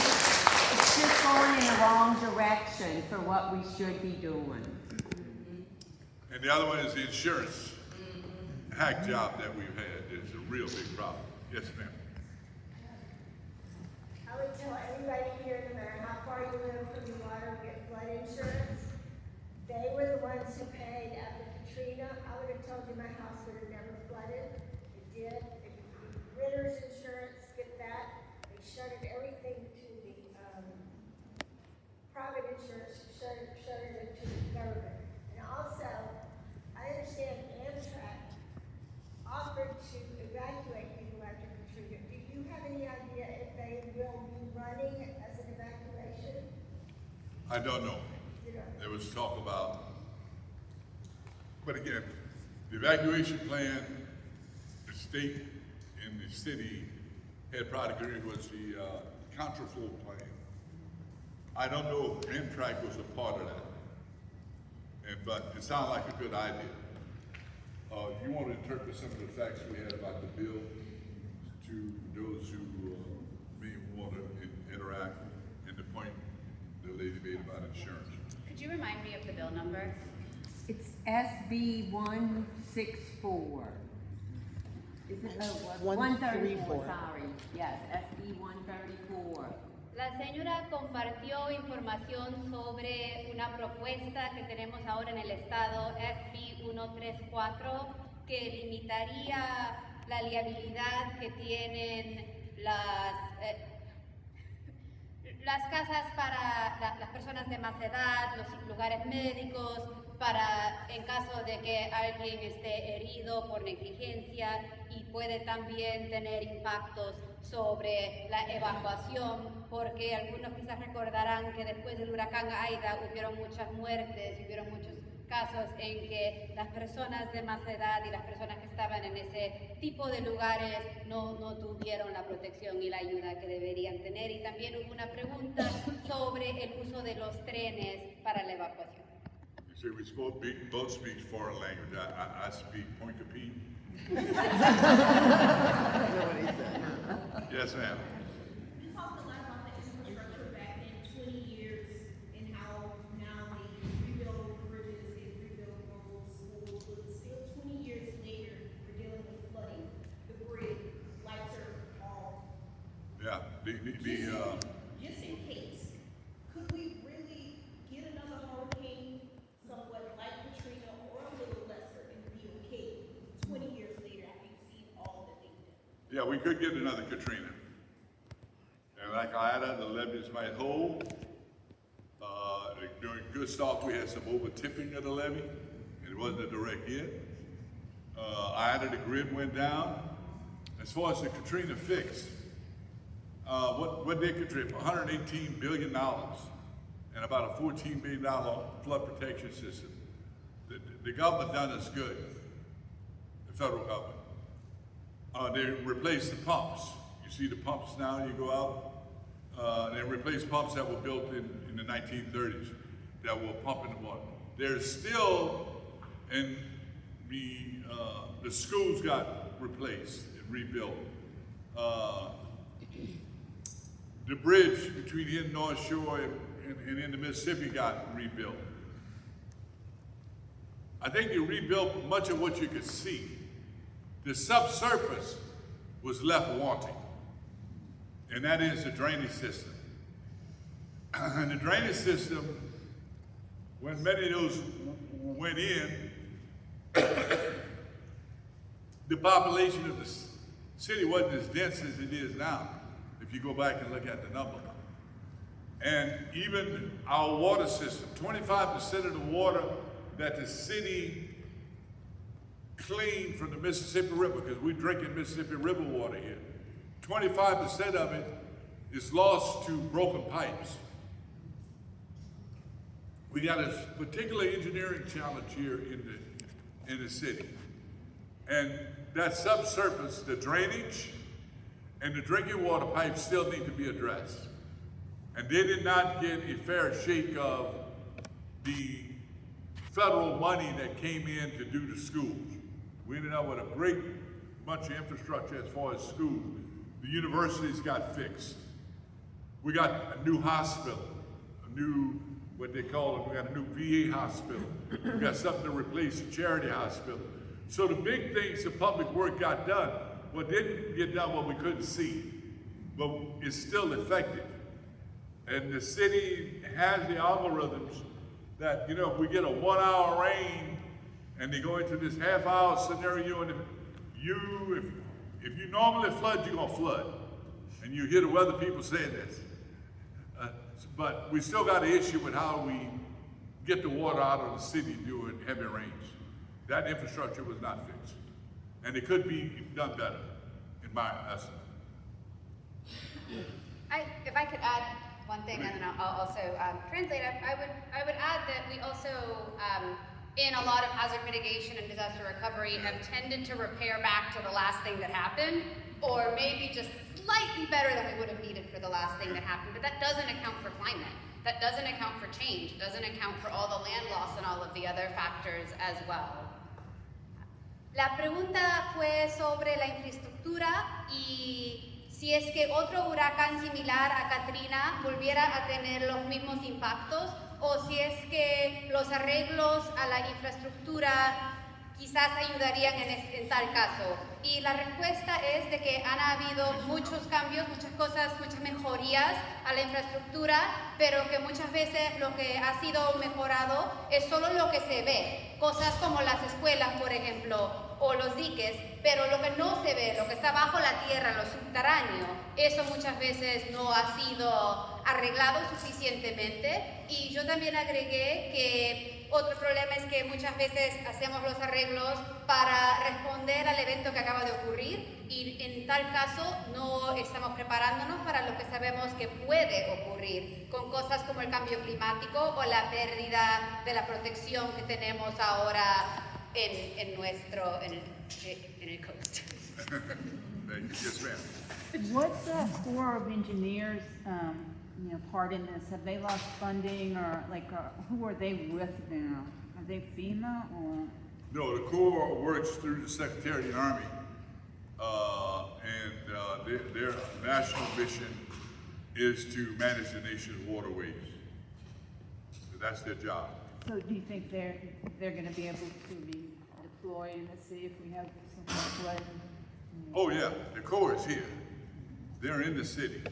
it's just going in the wrong direction for what we should be doing. And the other one is the insurance hack job that we've had. It's a real big problem. Yes, ma'am. I would tell everybody here, no matter how far you live from the water, get flood insurance. They were the ones who paid after Katrina. I would have told you my house would have never flooded. It did. Renter's insurance, get that. They shuttered everything to the private insurance, shuttered it to the government. And also, I understand Amtrak offered to evacuate people after Katrina. Do you have any idea if they will be running as an evacuation? I don't know. You don't. There was talk about, but again, the evacuation plan, the state and the city had product agreement was the contraflow plan. I don't know if Amtrak was a part of that, but it sounded like a good idea. You want to interpret some of the facts we had about the bill to those who may want to interact, and the point the lady made about insurance. Could you remind me of the bill number? It's SB 164. Is it, 134, sorry. Yes, SB 134. La señora compartió información sobre una propuesta que tenemos ahora en el estado, SB 134, que limitaría la liabilidad que tienen las casas para las personas de más edad, los lugares médicos, para en caso de que alguien esté herido por negligencia, y puede también tener impactos sobre la evacuación, porque algunos quizás recordarán que después del huracán Aida hubieron muchas muertes, hubieron muchos casos en que las personas de más edad y las personas que estaban en ese tipo de lugares no tuvieron la protección y la ayuda que deberían tener. Y también hubo una pregunta sobre el uso de los trenes para la evacuación. You say we both speak foreign language. I speak Poincapie. Yes, ma'am. You talked a lot about the infrastructure back in 20 years and how now they rebuild bridges, they rebuild roads, schools, but still 20 years later, we're dealing with flooding. The grid, lights are off. Yeah, Just in case, could we really get another hurricane somewhat like Katrina or a little lesser and be okay? 20 years later, after you've seen all that they've done. yeah, we could get another Katrina. And like Ida, the levees might hold. During Gustav, we had some over tipping of the levee, and it wasn't a direct hit. Ida, the grid went down. As far as the Katrina fix, what did Katrina? $118 billion and about a $14 billion flood protection system. The government done us good, the federal government. They replaced the pumps. You see the pumps now, you go out, they replaced pumps that were built in the 1930s that were pumping the water. There's still, and the schools got replaced and rebuilt. The bridge between here and North Shore and in the Mississippi got rebuilt. I think they rebuilt much of what you could see. The subsurface was left wanting, and that is the drainage system. And the drainage system, when many of those went in, the population of the city wasn't as dense as it is now, if you go back and look at the number. And even our water system, 25% of the water that the city cleaned from the Mississippi River, because we're drinking Mississippi River water here, 25% of it is lost to broken pipes. We got a particular engineering challenge here in the city. And that subsurface, the drainage and the drinking water pipes still need to be addressed. And they did not get a fair shake of the federal money that came in to do the schools. We ended up with a great bunch of infrastructure as far as schools. The universities got fixed. We got a new hospital, a new, what they call it, we got a new VA hospital. We got something to replace the charity hospital. So the big things the public work got done. What didn't get done, what we couldn't see, but it's still effective. And the city has the algorithms that, you know, if we get a 1 hour rain and they go into this half-hour scenario, and if you normally flood, you're gonna flood. And you hear the weather people saying this. But we still got an issue with how we get the water out of the city during heavy rains. That infrastructure was not fixed. And it could be done better, in my estimate. If I could add one thing, and then I'll also translate. I would add that we also, in a lot of hazard mitigation and disaster recovery, have tended to repair back to the last thing that happened, or maybe just slightly better than we would have needed for the last thing that happened. But that doesn't account for climate. That doesn't account for change. It doesn't account for all the land loss and all of the other factors as well. La pregunta fue sobre la infraestructura y si es que otro huracán similar a Katrina volviera a tener los mismos impactos, o si es que los arreglos a la infraestructura quizás ayudarían en tal caso. Y la respuesta es de que han habido muchos cambios, muchas cosas, muchas mejorías a la infraestructura, pero que muchas veces lo que ha sido mejorado es solo lo que se ve. Cosas como las escuelas, por ejemplo, o los diques, pero lo que no se ve, lo que está bajo la tierra, lo subterráneo, eso muchas veces no ha sido arreglado suficientemente. Y yo también agregué que otro problema es que muchas veces hacemos los arreglos para responder al evento que acaba de ocurrir y en tal caso no estamos preparándonos para lo que sabemos que puede ocurrir con cosas como el cambio climático o la pérdida de la protección que tenemos ahora en el coast. Thank you. Yes, ma'am. What's the Corps of Engineers, part in this? Have they lost funding or who are they with now? Are they FEMA or? No, the Corps works through the Secretary of the Army, and their national mission is to manage the nation's waterways. That's their job. So do you think they're going to be able to be deployed in the city if we have some flooding? Oh yeah, the Corps is here. They're in the city.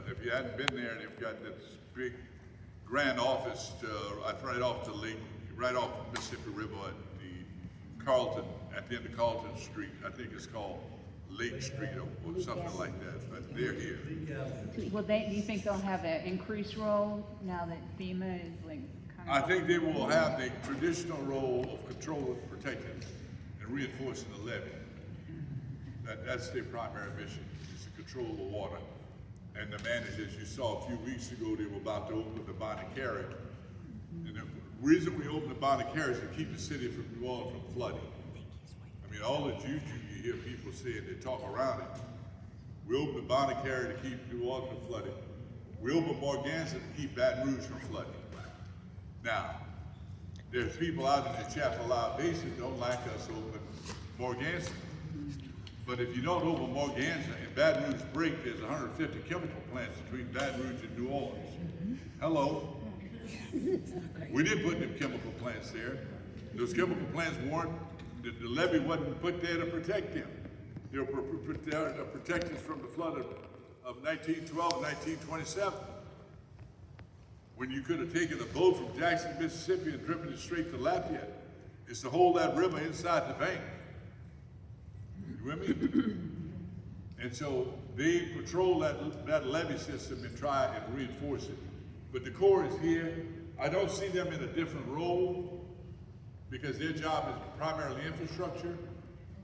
If you hadn't been there, they've got this big grand office right off the lake, right off the Mississippi River at the end of Carlton Street. I think it's called Lake Street or something like that, but they're here. Do you think they'll have an increased role now that FEMA is I think they will have the traditional role of controlling, protecting, and reinforcing the levee. That's their primary mission, is to control the water. And the manage, as you saw a few weeks ago, they were about to open the Bonnet Carrot. And the reason we opened the Bonnet Carrot is to keep the city of New Orleans from flooding. I mean, all the juju you hear people saying, they talk around it. We opened the Bonnet Carrot to keep New Orleans from flooding. We opened Morganza to keep Baton Rouge from flooding. Now, there's people out in the Chapel Isle Basin don't like us open Morganza. But if you don't open Morganza and Baton Rouge break, there's 150 chemical plants between Baton Rouge and New Orleans. Hello. We didn't put them chemical plants there. Those chemical plants weren't, the levee wasn't put there to protect them. They were to protect us from the flood of 1912 and 1927. When you could have taken a boat from Jackson, Mississippi and driven it straight to Lafayette. It's to hold that river inside the bank. You with me? And so they patrol that levee system and try and reinforce it. But the Corps is here. I don't see them in a different role because their job is primarily infrastructure.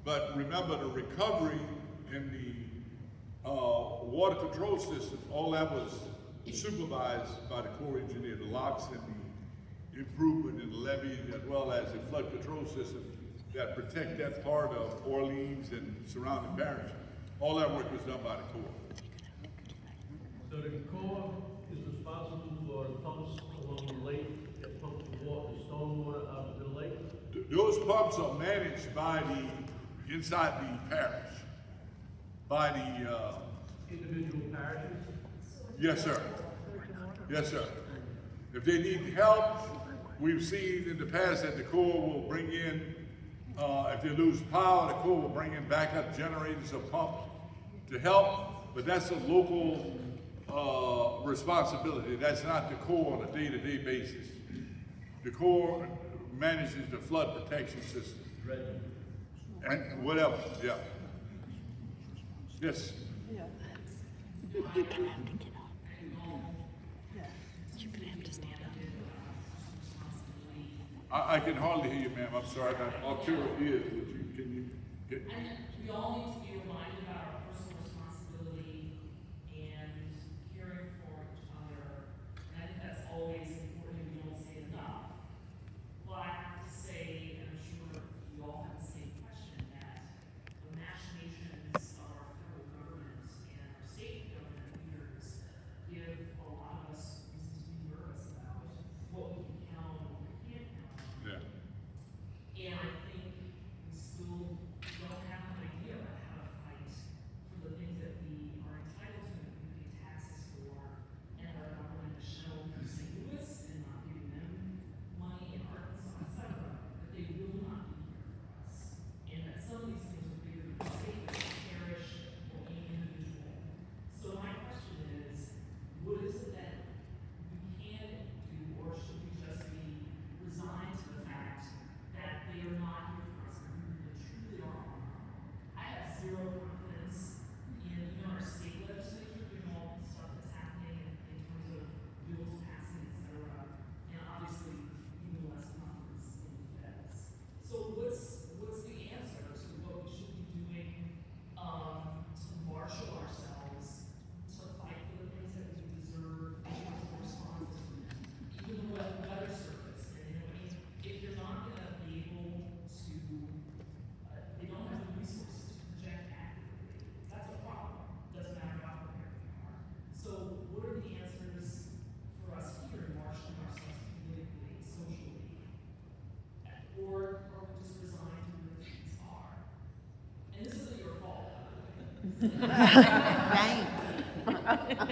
But remember, the recovery in the water control system, all that was supervised by the Corps engineer, the locks and the improvement in the levee, as well as the flood control system that protect that part of Orleans and surrounding parish. All that work was done by the Corps. So the Corps is responsible for the pumps along the lake that pump the water, the stormwater out of the lake? Those pumps are managed by inside the parish, by the Individual parishes? Yes, sir. Yes, sir. If they need help, we've seen in the past that the Corps will bring in, if they lose power, the Corps will bring in backup generators or pumps to help, but that's a local responsibility. That's not the Corps on a day-to-day basis. The Corps manages the flood protection system. And whatever, yeah. Yes. I can hardly hear you, ma'am. I'm sorry. That arterial ears. Can you get? We all need to be reminded about our personal responsibility and caring for each other. And I think that's always important, and we don't say it enough. But I have to say, and I'm sure you all have the same question, that the machinations of our federal government and our state government leaders give a lot of us reasons to be nervous about what we can count on and what we can't count on. Yeah. And I think we still don't have an idea about how to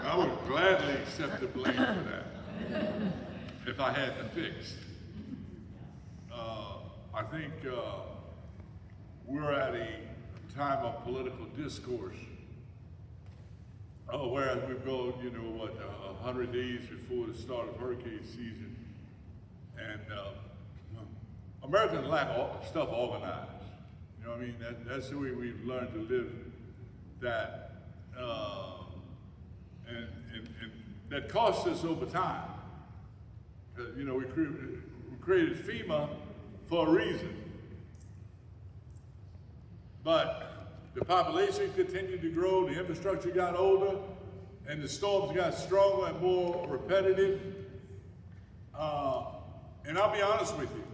I would gladly accept the blame for that if I had the fix. I think we're at a time of political discourse. Whereas we go, 100 days before the start of hurricane season, and Americans lack stuff organized. You know what I mean? That's the way we've learned to live. That and that costs us over time. We created FEMA for a reason, but the population continued to grow, the infrastructure got older, and the storms got stronger and more repetitive. And I'll be honest with you,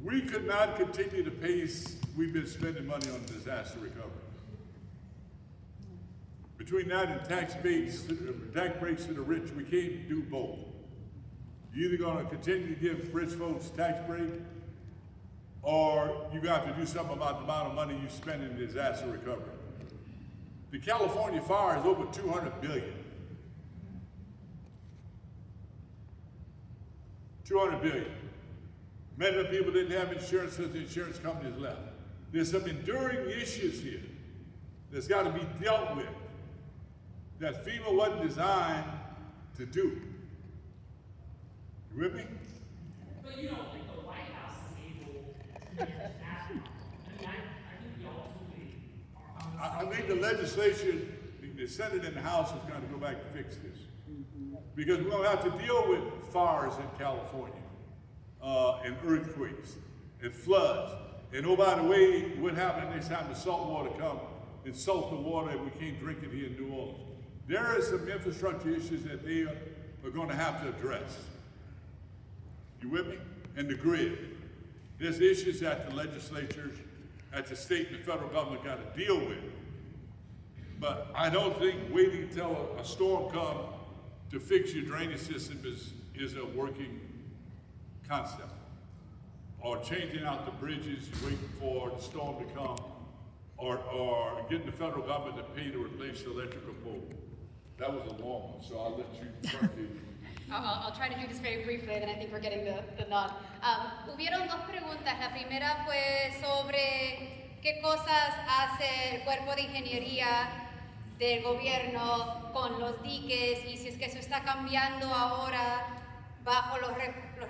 we could not continue the pace we've been spending money on disaster recovery. Between that and tax breaks to the rich, we can't do both. You're either gonna continue to give rich folks tax break, or you got to do something about the amount of money you spend in disaster recovery. The California fire is over $200 billion. $200 billion. Many of the people didn't have insurance because the insurance companies left. There's some enduring issues here that's got to be dealt with that FEMA wasn't designed to do. You with me? But you don't think the White House is able to make that happen? I think we all totally are on the I think the legislation, the Senate and the House is going to go back and fix this. Because we're going to have to deal with fires in California, and earthquakes, and floods. And oh, by the way, what happens next time the salt water comes and salt the water and we can't drink it here in New Orleans? There are some infrastructure issues that they are going to have to address. You with me? And the grid. There's issues that the legislatures, at the state and the federal government got to deal with. But I don't think waiting until a storm comes to fix your drainage system is a working concept. Or changing out the bridges, waiting for the storm to come, or getting the federal government to pay to replace the electrical pole. That was a long one, so I'll let you continue. I'll try to do this very briefly, and I think we're getting the nod. Hubieron dos preguntas. La primera fue sobre qué cosas hace el cuerpo de ingeniería del gobierno con los diques y si es que eso está cambiando ahora bajo los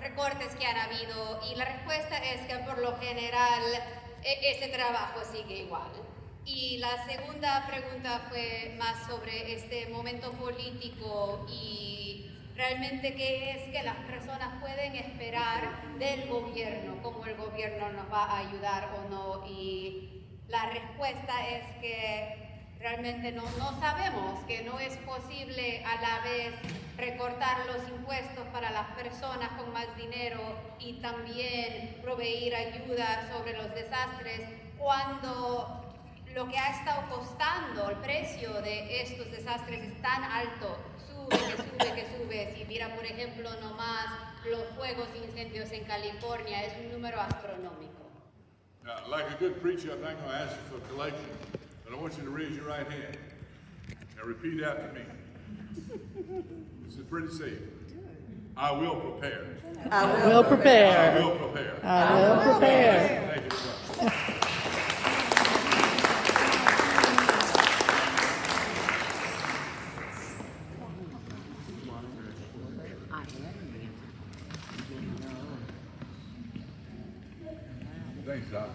recortes que han habido. Y la respuesta es que por lo general ese trabajo sigue igual. Y la segunda pregunta fue más sobre este momento político y realmente qué es que las personas pueden esperar del gobierno, cómo el gobierno nos va a ayudar o no. Y la respuesta es que realmente no sabemos, que no es posible a la vez recortar los impuestos para las personas con más dinero y también proveer ayuda sobre los desastres cuando lo que ha estado costando el precio de estos desastres es tan alto, que sube. Si mira, por ejemplo, nomás los fuegos e incendios en California, es un número astronómico. Now, like a good preacher, I'm not going to ask you for a collection, but I want you to raise your right hand and repeat after me. This is pretty safe. I will prepare. I will prepare. I will prepare. I will prepare. Thank you so much. Thanks, Doc.